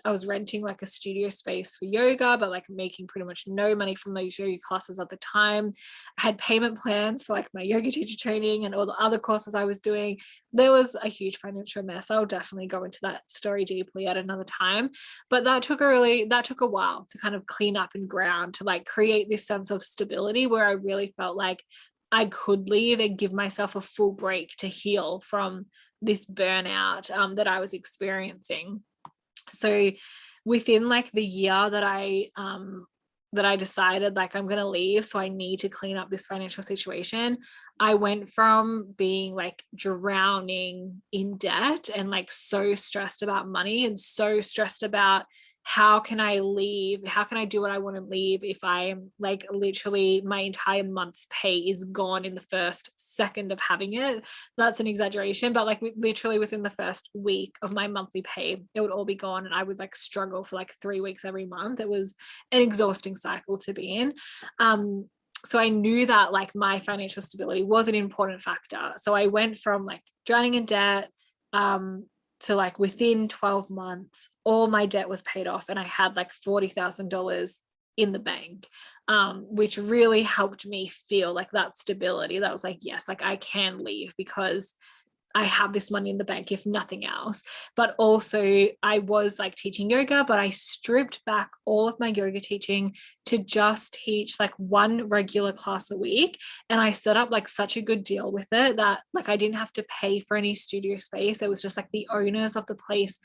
was renting like a studio space for yoga, but like making pretty much no money from those yoga classes at the time. I had payment plans for like my yoga teacher training and all the other courses I was doing. There was a huge financial mess. I'll definitely go into that story deeply at another time. But that took a while to kind of clean up and ground, to like create this sense of stability where I really felt like I could leave and give myself a full break to heal from this burnout that I was experiencing. So within like the year that I decided like I'm going to leave, so I need to clean up this financial situation, I went from being like drowning in debt and like so stressed about money and so stressed about how can I leave? How can I do what I want to leave if I'm like literally my entire month's pay is gone in the first second of having it? That's an exaggeration, but like literally within the first week of my monthly pay, it would all be gone. And I would like struggle for like 3 weeks every month. It was an exhausting cycle to be in. So I knew that like my financial stability was an important factor. So I went from like drowning in debt, to like within 12 months, all my debt was paid off and I had like $40,000 in the bank, which really helped me feel like that stability. That was like, yes, like I can leave because I have this money in the bank, if nothing else. But also I was like teaching yoga, but I stripped back all of my yoga teaching to just teach like one regular class a week. And I set up like such a good deal with it that like I didn't have to pay for any studio space. It was just like the owners of the place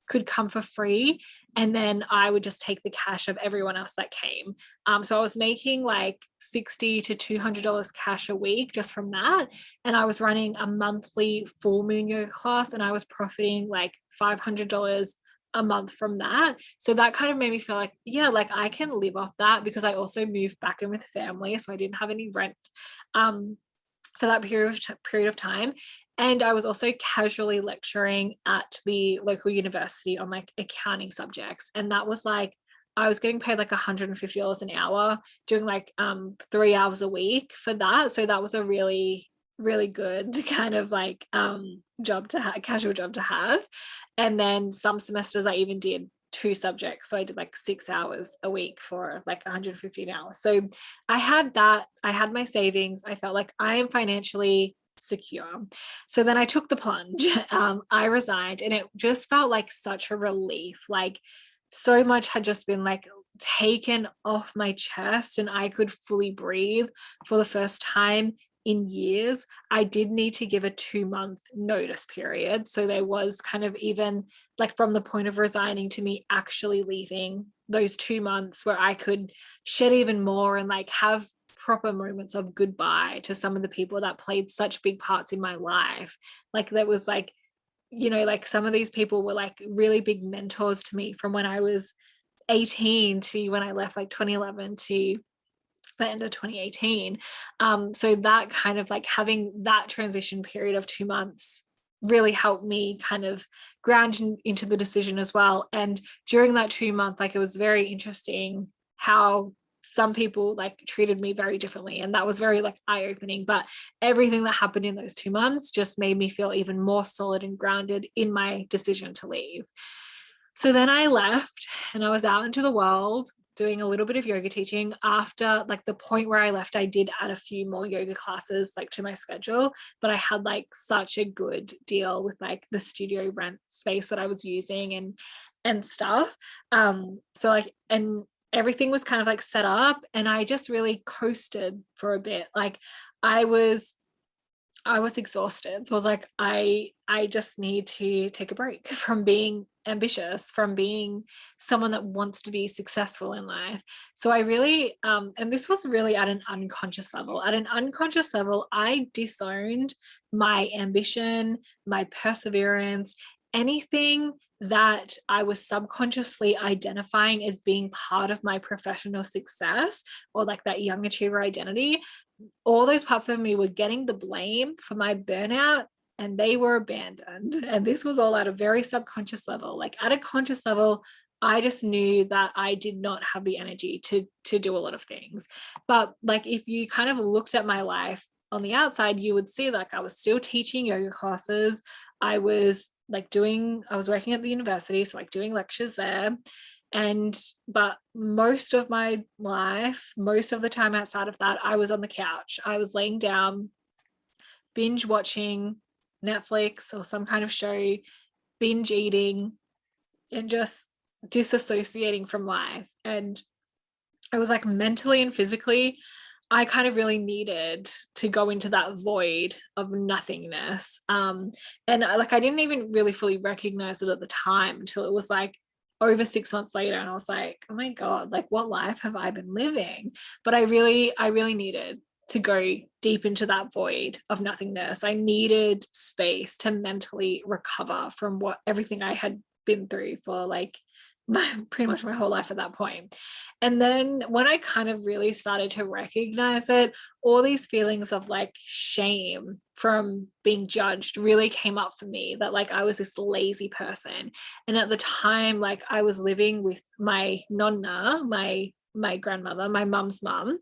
could come for free, and then I would just take the cash of everyone else that came. So I was making like $60 to $200 cash a week just from that, and I was running a monthly full moon yoga class, and I was profiting like $500 a month from that. So that kind of made me feel like, yeah, like I can live off that, because I also moved back in with family, so I didn't have any rent for that period of time. And I was also casually lecturing at the local university on like accounting subjects. And that was like, I was getting paid like $150 an hour, doing like 3 hours a week for that. So that was a really, really good kind of like job to have, casual job to have. And then some semesters I even did 2 subjects. So I did like 6 hours a week for like 150 an hour. So I had that, I had my savings. I felt like I am financially secure. So then I took the plunge. I resigned, and it just felt like such a relief. Like so much had just been like taken off my chest, and I could fully breathe for the first time in years. I did need to give a 2-month notice period. So there was kind of, even like from the point of resigning to me actually leaving, those 2 months where I could shed even more and like have proper moments of goodbye to some of the people that played such big parts in my life. Like that was like, you know, like some of these people were like really big mentors to me from when I was 18 to when I left, like 2011 to the end of 2018. So that kind of like having that transition period of 2 months really helped me kind of ground into the decision as well. And during that 2 month, like it was very interesting how some people like treated me very differently, and that was very like eye-opening. But everything that happened in those 2 months just made me feel even more solid and grounded in my decision to leave. So then I left and I was out into the world doing a little bit of yoga teaching. After like the point where I left, I did add a few more yoga classes like to my schedule, but I had like such a good deal with like the studio rent space that I was using and stuff. So like, and everything was kind of like set up, and I just really coasted for a bit. Like I was exhausted. So I was like, I just need to take a break from being ambitious, from being someone that wants to be successful in life. So I really, and this was really at an unconscious level. At an unconscious level, I disowned my ambition, my perseverance, anything that I was subconsciously identifying as being part of my professional success, or like that young achiever identity. All those parts of me were getting the blame for my burnout, and they were abandoned. And this was all at a very subconscious level. Like at a conscious level, I just knew that I did not have the energy to do a lot of things. But like if you kind of looked at my life on the outside, you would see like I was still teaching yoga classes. I was I was working at the university, so like doing lectures there. But most of my life, most of the time outside of that, I was on the couch. I was laying down, binge watching Netflix or some kind of show, binge eating, and just disassociating from life. And I was like mentally and physically, I kind of really needed to go into that void of nothingness. And I didn't even really fully recognize it at the time until it was like over 6 months later, and I was like, oh my God, like what life have I been living? But I really needed to go deep into that void of nothingness. I needed space to mentally recover from everything I had been through for like pretty much my whole life at that point. And then when I kind of really started to recognize it, all these feelings of like shame from being judged really came up for me, that like I was this lazy person. And at the time, like I was living with my nonna, my grandmother, my mum's mum,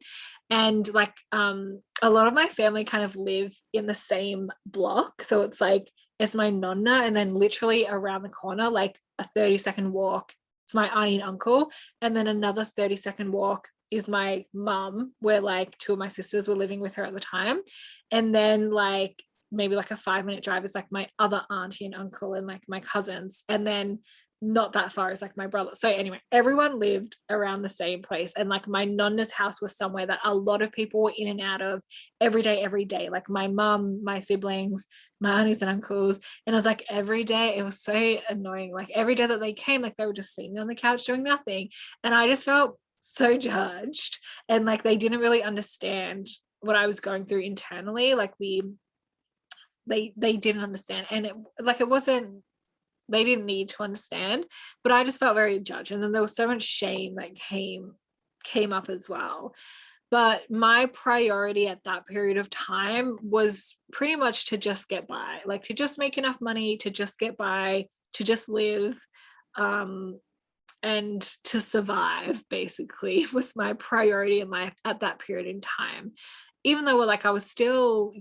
and like a lot of my family kind of live in the same block. So it's like it's my nonna, and then literally around the corner, like a 30-second walk, it's my auntie and uncle, and then another 30-second walk is my mum, where like two of my sisters were living with her at the time. And then like maybe like a 5-minute drive is like my other auntie and uncle and like my cousins. And then not that far is like my brother. So anyway, everyone lived around the same place. And like my nonna's house was somewhere that a lot of people were in and out of every day. Like my mum, my siblings, my aunties and uncles. And I was like, every day, it was so annoying. Like every day that they came, like they were just sitting on the couch doing nothing. And I just felt so judged. And like they didn't really understand what I was going through internally. Like they didn't understand. And it wasn't, they didn't need to understand, but I just felt very judged. And then there was so much shame that came up as well. But my priority at that period of time was pretty much to just get by, like to just make enough money to just get by, to just live, and to survive, basically, was my priority in life at that period in time. Even though like I was still,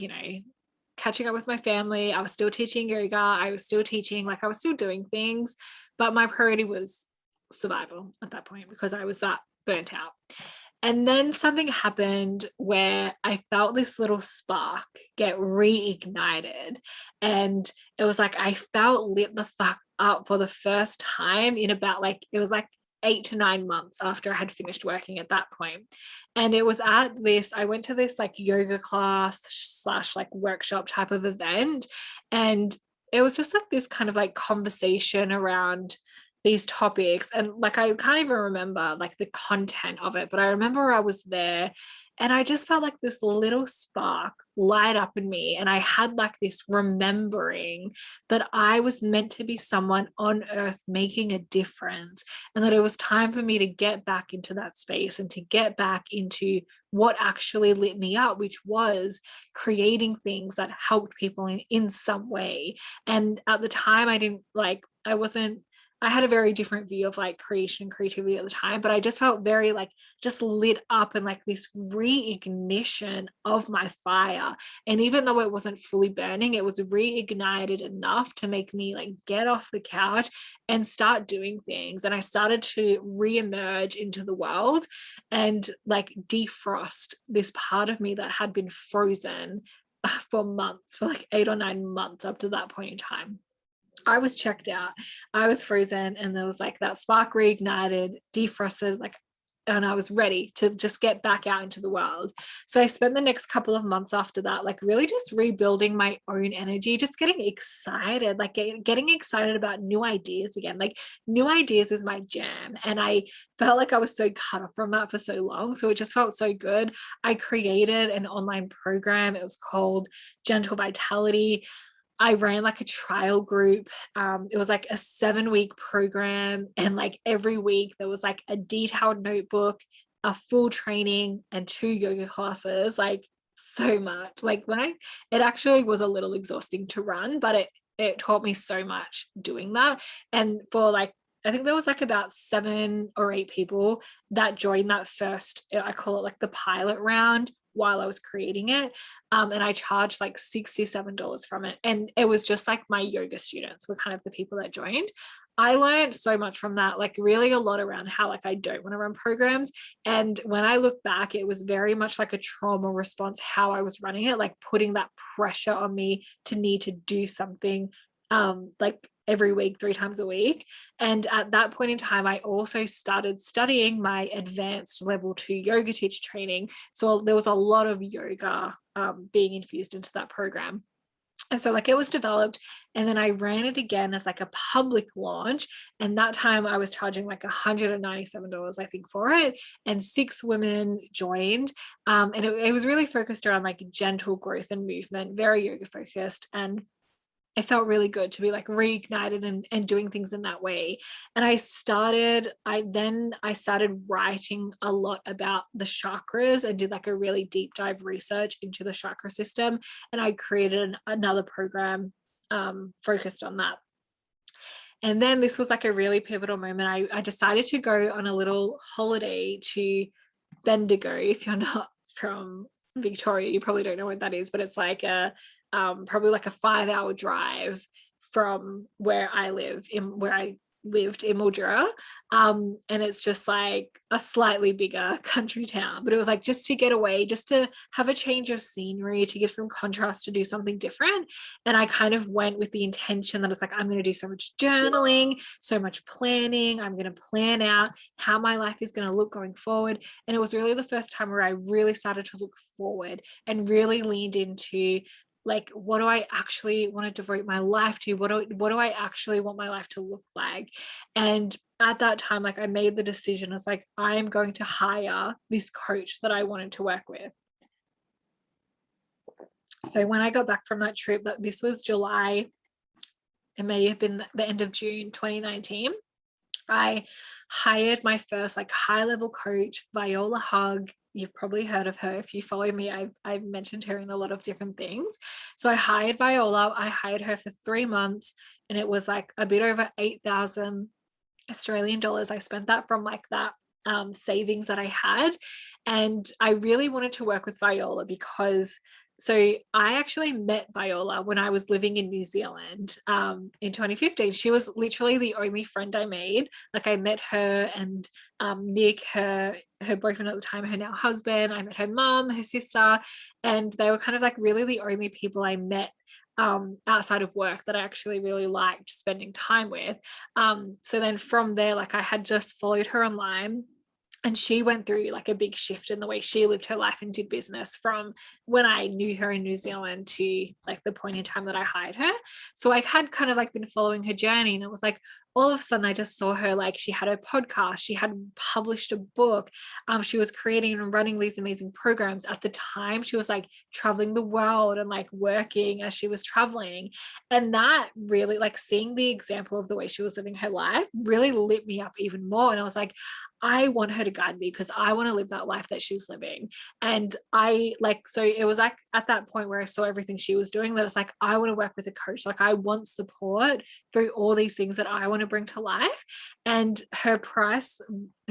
catching up with my family, I was still teaching yoga, I was still teaching, like I was still doing things, but my priority was survival at that point because I was that burnt out. And then something happened where I felt this little spark get reignited. And it was like I felt lit the fuck up for the first time in about like, it was like 8 to 9 months after I had finished working at that point. And it was I went to this like yoga class slash like workshop type of event. And it was just like this kind of like conversation around these topics. And like I can't even remember like the content of it, but I remember I was there and I just felt like this little spark light up in me. And I had like this remembering that I was meant to be someone on earth making a difference, and that it was time for me to get back into that space and to get back into what actually lit me up, which was creating things that helped people in some way. And at the time, I had a very different view of like creation and creativity at the time, but I just felt very like just lit up and like this reignition of my fire. And even though it wasn't fully burning, it was reignited enough to make me like get off the couch and start doing things. And I started to reemerge into the world and like defrost this part of me that had been frozen for months, for like 8 or 9 months up to that point in time. I was checked out. I was frozen, and there was like that spark reignited, defrosted. Like I was ready to just get back out into the world. So I spent the next couple of months after that, like really just rebuilding my own energy, just getting excited, like getting excited about new ideas again. Like new ideas is my jam. And I felt like I was so cut off from that for so long. So it just felt so good. I created an online program. It was called Gentle Vitality. I ran like a trial group. It was like a 7-week program. And like every week there was like a detailed notebook, a full training, and 2 yoga classes. Like so much. Like it actually was a little exhausting to run, but it taught me so much doing that. And for like, I think there was like about 7 or 8 people that joined that first, I call it like the pilot round, while I was creating it. And I charged like $67 from it. And it was just like my yoga students were kind of the people that joined. I learned so much from that, like really a lot around how like I don't want to run programs. And when I look back, it was very much like a trauma response, how I was running it, like putting that pressure on me to need to do something like every week, 3 times a week. And at that point in time, I also started studying my advanced level 2 yoga teacher training. So there was a lot of yoga being infused into that program. And so like it was developed, and then I ran it again as like a public launch. And that time I was charging like $197, I think, for it. And 6 women joined. And it was really focused around like gentle growth and movement, very yoga focused. And it felt really good to be like reignited and doing things in that way. And I started writing a lot about the chakras and did like a really deep dive research into the chakra system. And I created another program focused on that. And then this was like a really pivotal moment. I decided to go on a little holiday to Bendigo. If you're not from Victoria, you probably don't know what that is, but it's like probably like a 5-hour drive from where I lived in Mildura. And it's just like a slightly bigger country town, but it was like just to get away, just to have a change of scenery, to give some contrast, to do something different. And I kind of went with the intention that it's like, I'm going to do so much journaling, so much planning. I'm going to plan out how my life is going to look going forward. And it was really the first time where I really started to look forward and really leaned into like, what do I actually want to devote my life to? What do I actually want my life to look like? And at that time, like I made the decision, it's like, I'm going to hire this coach that I wanted to work with. So when I got back from that trip, that this was July, it may have been the end of June 2019, I hired my first like high level coach, Viola Hug. You've probably heard of her. If you follow me, I've mentioned her in a lot of different things. So I hired Viola. I hired her for 3 months, and it was like a bit over 8,000 Australian dollars. I spent that from like that savings that I had. And I really wanted to work with Viola because I actually met Viola when I was living in New Zealand in 2015. She was literally the only friend I made. Like I met her and Nick, her boyfriend at the time, her now husband. I met her mom, her sister, and they were kind of like really the only people I met outside of work that I actually really liked spending time with. So then from there, like I had just followed her online. And she went through like a big shift in the way she lived her life and did business from when I knew her in New Zealand to like the point in time that I hired her. So I had kind of like been following her journey, and it was like all of a sudden I just saw her, like she had a podcast, she had published a book, she was creating and running these amazing programs. At the time she was like traveling the world and like working as she was traveling. And that really, like seeing the example of the way she was living her life really lit me up even more. And I was like, I want her to guide me because I want to live that life that she was living. And so it was like at that point where I saw everything she was doing, that it's like, I want to work with a coach. Like I want support through all these things that I want to bring to life. And her price,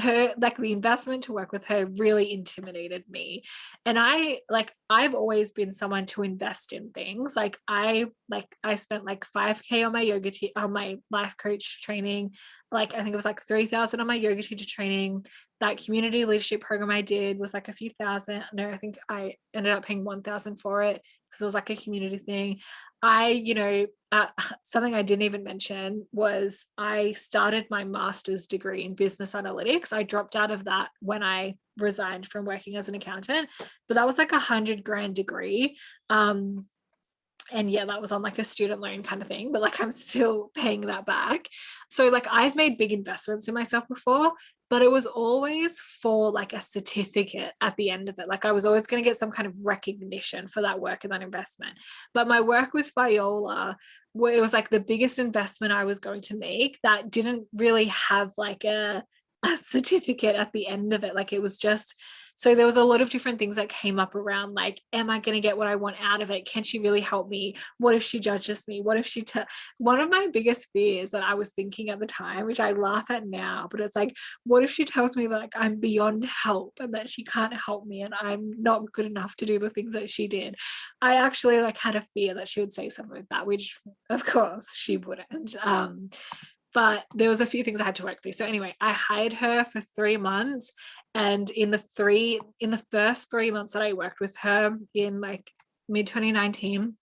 like the investment to work with her really intimidated me. And I've always been someone to invest in things. I spent like 5K on my on my life coach training. Like I think it was like 3,000 on my yoga teacher training. That community leadership program I did was like a few thousand. No, I think I ended up paying 1,000 for it because it was like a community thing. Something I didn't even mention was I started my master's degree in business analytics. economics. I dropped out of that when I resigned from working as an accountant, but that was like $100,000 degree. And yeah, that was on like a student loan kind of thing, but like I'm still paying that back. So like I've made big investments in myself before, but it was always for like a certificate at the end of it. Like I was always going to get some kind of recognition for that work and that investment. But my work with Viola, where it was like the biggest investment I was going to make, that didn't really have like a certificate at the end of it. Like it was just, so there was a lot of different things that came up around like, am I going to get what I want out of it? Can she really help me? What if she judges me? What if she one of my biggest fears that I was thinking at the time, which I laugh at now, but it's like, what if she tells me like I'm beyond help and that she can't help me and I'm not good enough to do the things that she did? I actually like had a fear that she would say something like that, which of course she wouldn't. But there was a few things I had to work through. So anyway, I hired her for 3 months. And in the first 3 months that I worked with her in like mid 2019,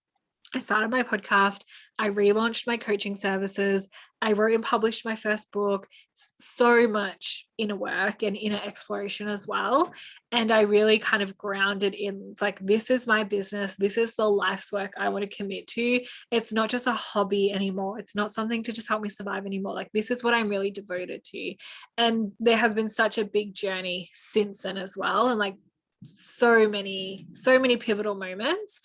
I started my podcast. I relaunched my coaching services. I wrote and published my first book. So much inner work and inner exploration as well. And I really kind of grounded in like, this is my business. This is the life's work I want to commit to. It's not just a hobby anymore. It's not something to just help me survive anymore. Like this is what I'm really devoted to. And there has been such a big journey since then as well. And like so many pivotal moments.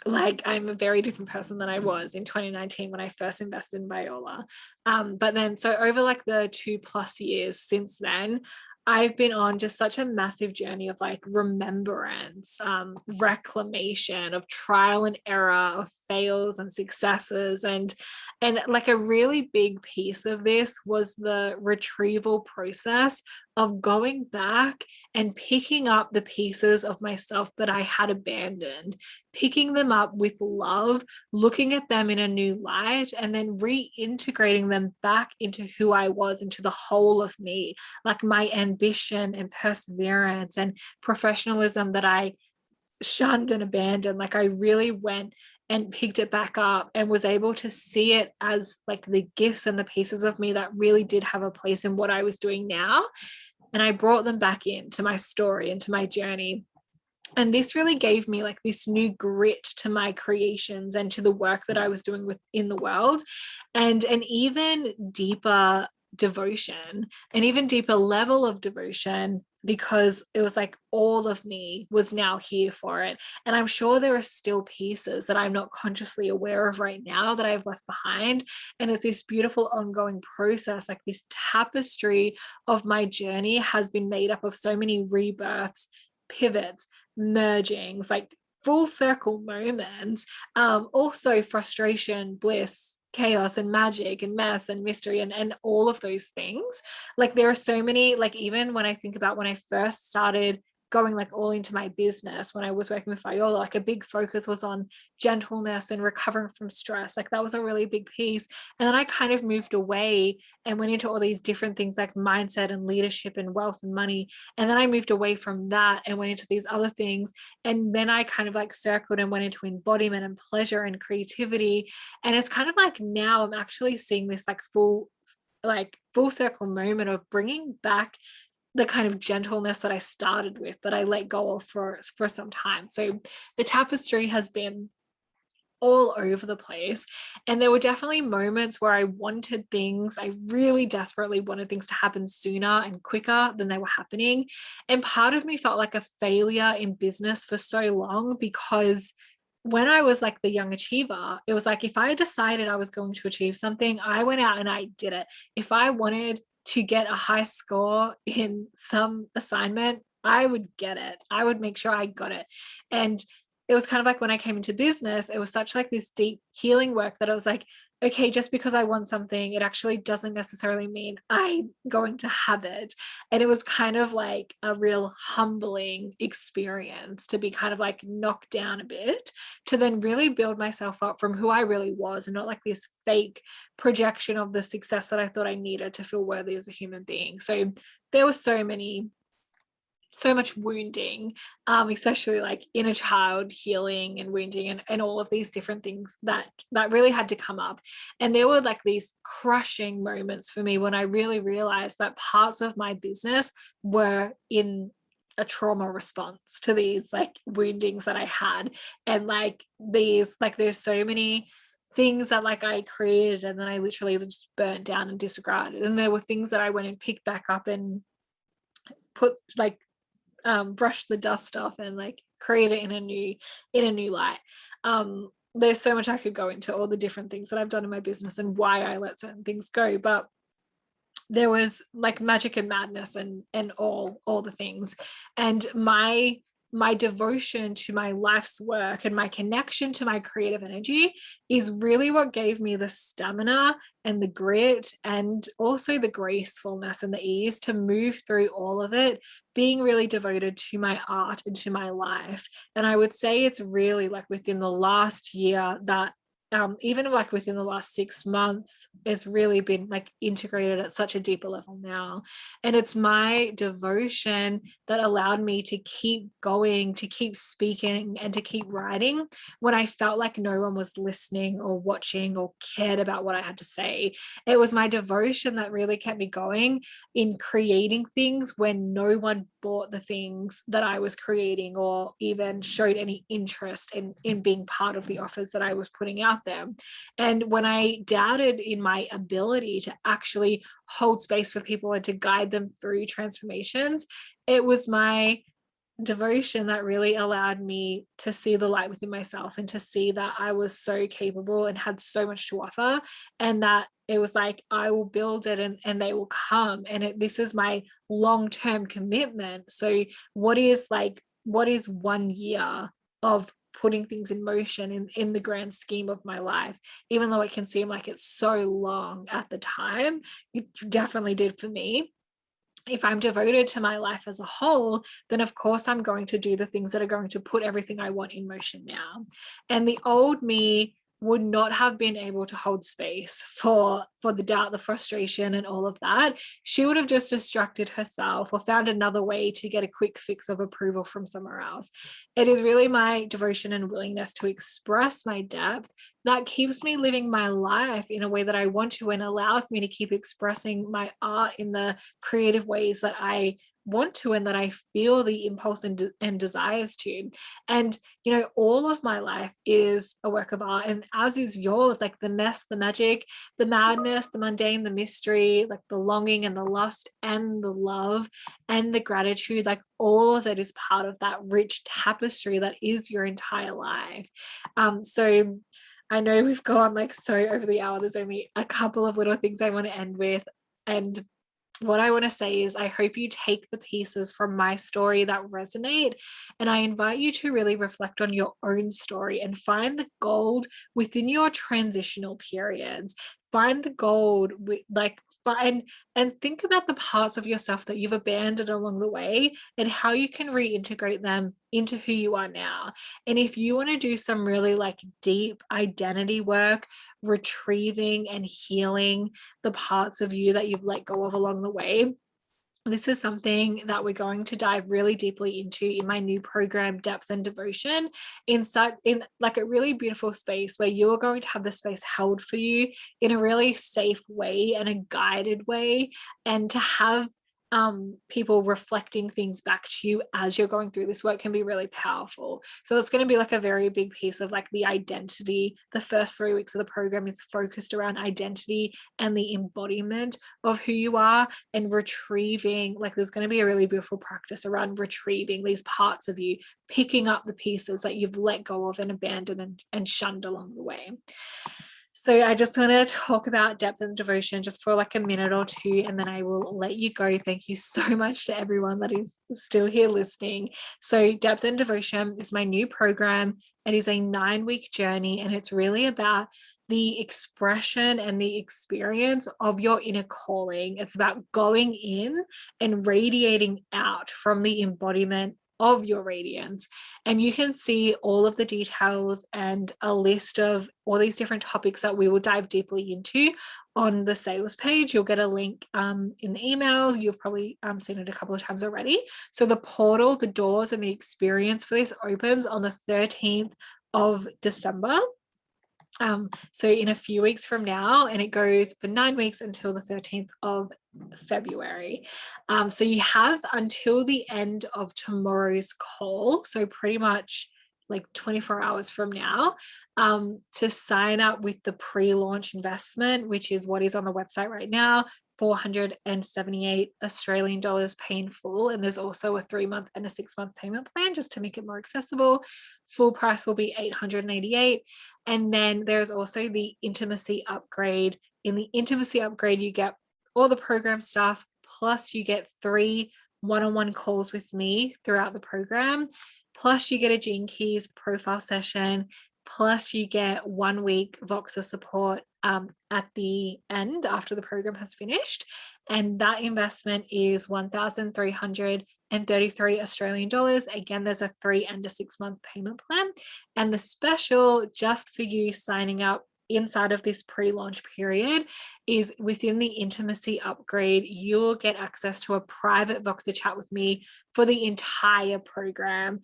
Like I'm a very different person than I was in 2019 when I first invested in Viola. But then so over like the 2+ years since then, I've been on just such a massive journey of like remembrance, reclamation, of trial and error, of fails and successes. And like a really big piece of this was the retrieval process of going back and picking up the pieces of myself that I had abandoned, picking them up with love, looking at them in a new light, and then reintegrating them back into who I was, into the whole of me, like my ambition and perseverance and professionalism that I shunned and abandoned. Like I really went and picked it back up and was able to see it as like the gifts and the pieces of me that really did have a place in what I was doing now. And I brought them back into my story, into my journey. And this really gave me like this new grit to my creations and to the work that I was doing within the world, and an even deeper devotion, an even deeper level of devotion, because it was like all of me was now here for it. And I'm sure there are still pieces that I'm not consciously aware of right now that I've left behind. And it's this beautiful ongoing process, like this tapestry of my journey has been made up of so many rebirths, pivots, mergings, like full circle moments, also frustration, bliss, chaos and magic and mess and mystery and all of those things. Like there are so many, like even when I think about when I first started going like all into my business, when I was working with Viola, like a big focus was on gentleness and recovering from stress. Like that was a really big piece. And then I kind of moved away and went into all these different things like mindset and leadership and wealth and money. And then I moved away from that and went into these other things. And then I kind of like circled and went into embodiment and pleasure and creativity. And it's kind of like now I'm actually seeing this like full circle moment of bringing back the kind of gentleness that I started with, that I let go of for some time. So the tapestry has been all over the place. And there were definitely moments where I wanted things, I really desperately wanted things to happen sooner and quicker than they were happening. And part of me felt like a failure in business for so long, because when I was like the young achiever, it was like if I decided I was going to achieve something, I went out and I did it. If I wanted to get a high score in some assignment, I would get it. I would make sure I got it. And it was kind of like when I came into business, it was such like this deep healing work that I was like, okay, just because I want something, it actually doesn't necessarily mean I'm going to have it. And it was kind of like a real humbling experience to be kind of like knocked down a bit, to then really build myself up from who I really was, and not like this fake projection of the success that I thought I needed to feel worthy as a human being. So there were so many so much wounding, especially like inner child healing and wounding and all of these different things that really had to come up. And there were like these crushing moments for me when I really realized that parts of my business were in a trauma response to these like woundings that I had. And like these, like there's so many things that like I created and then I literally just burnt down and disregarded. And there were things that I went and picked back up and put like brush the dust off and like create it in a new light. There's so much I could go into all the different things that I've done in my business and why I let certain things go, but there was like magic and madness and all the things. And my devotion to my life's work and my connection to my creative energy is really what gave me the stamina and the grit and also the gracefulness and the ease to move through all of it, being really devoted to my art and to my life. And I would say it's really like within the last year that even like within the last 6 months, it's really been like integrated at such a deeper level now. And it's my devotion that allowed me to keep going, to keep speaking, and to keep writing when I felt like no one was listening or watching or cared about what I had to say. It was my devotion that really kept me going in creating things when no one bought the things that I was creating or even showed any interest in being part of the offers that I was putting out there. And when I doubted in my ability to actually hold space for people and to guide them through transformations, it was my devotion that really allowed me to see the light within myself and to see that I was so capable and had so much to offer, and that it was like I will build it and they will come, and this is my long-term commitment. So what is 1 year of putting things in motion in the grand scheme of my life? Even though it can seem like it's so long at the time, it definitely did for me. If I'm devoted to my life as a whole, then of course I'm going to do the things that are going to put everything I want in motion now. And the old me would not have been able to hold space for the doubt, the frustration, and all of that. She would have just distracted herself or found another way to get a quick fix of approval from somewhere else. It is really my devotion and willingness to express my depth that keeps me living my life in a way that I want to and allows me to keep expressing my art in the creative ways that I want to and that I feel the impulse and desires to. And, you know, all of my life is a work of art, and as is yours, like the mess, the magic, the madness, the mundane, the mystery, like the longing and the lust and the love and the gratitude, like all of it is part of that rich tapestry that is your entire life. So I know we've gone like so over the hour. There's only a couple of little things I want to end with. And what I want to say is, I hope you take the pieces from my story that resonate. And I invite you to really reflect on your own story and find the gold within your transitional periods. Find the gold, like find and think about the parts of yourself that you've abandoned along the way and how you can reintegrate them into who you are now. And if you want to do some really like deep identity work, retrieving and healing the parts of you that you've let go of along the way, this is something that we're going to dive really deeply into in my new program, Depth and Devotion, in like a really beautiful space where you are going to have the space held for you in a really safe way and a guided way, and to have people reflecting things back to you as you're going through this work can be really powerful. So it's going to be like a very big piece of like the identity. The first 3 weeks of the program is focused around identity and the embodiment of who you are, and retrieving, like there's going to be a really beautiful practice around retrieving these parts of you, picking up the pieces that you've let go of and abandoned and shunned along the way. So I just want to talk about depth and devotion just for like a minute or two, and then I will let you go. Thank you so much to everyone that is still here listening. So Depth and Devotion is my new program. It is a 9-week journey, and it's really about the expression and the experience of your inner calling. It's about going in and radiating out from the embodiment of your radiance. And you can see all of the details and a list of all these different topics that we will dive deeply into on the sales page. You'll get a link in the emails. You've probably seen it a couple of times already. So the portal, the doors, and the experience for this opens on the 13th of December. So in a few weeks from now, and it goes for 9 weeks until the 13th of February. So you have until the end of tomorrow's call, so pretty much like 24 hours from now, to sign up with the pre-launch investment, which is what is on the website right now, 478 Australian dollars pay in full. And there's also a 3-month and a 6-month payment plan just to make it more accessible. Full price will be 888. And then there's also the intimacy upgrade. In the intimacy upgrade, you get all the program stuff, plus you get 3 one-on-one calls with me throughout the program, plus you get a Gene Keys profile session, plus you get 1 week Voxer support at the end after the program has finished. And that investment is 1,333 Australian dollars. Again, there's a 3 and a 6-month payment plan. And the special just for you signing up inside of this pre-launch period is within the intimacy upgrade, you'll get access to a private Voxer chat with me for the entire program,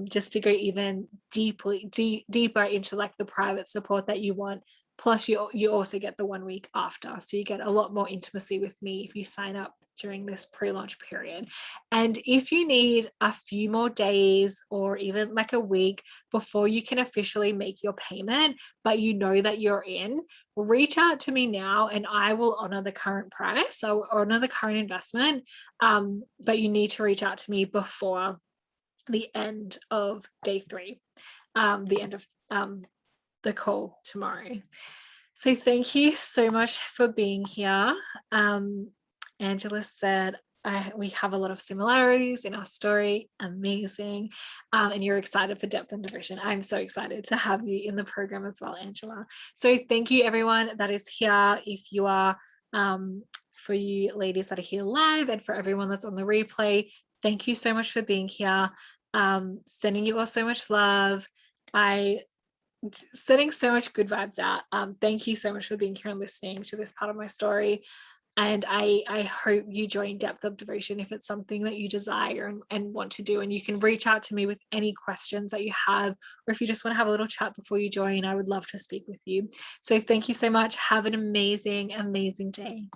just to go even deeper into like the private support that you want. Plus you also get the 1 week after. So you get a lot more intimacy with me if you sign up during this pre-launch period. And if you need a few more days or even like a week before you can officially make your payment, but you know that you're in, reach out to me now and I will honor the current price. So honor the current investment. But you need to reach out to me before the end of day 3, the end of the call tomorrow. So thank you so much for being here. Angela said, we have a lot of similarities in our story. Amazing. And you're excited for depth and division. I'm so excited to have you in the program as well, Angela. So thank you everyone that is here. If you are, for you ladies that are here live and for everyone that's on the replay, thank you so much for being here. Sending you all so much love. Sending so much good vibes out. Thank you so much for being here and listening to this part of my story. And I hope you join Depth of Devotion if it's something that you desire and want to do. And you can reach out to me with any questions that you have, or if you just want to have a little chat before you join, I would love to speak with you. So thank you so much. Have an amazing, amazing day.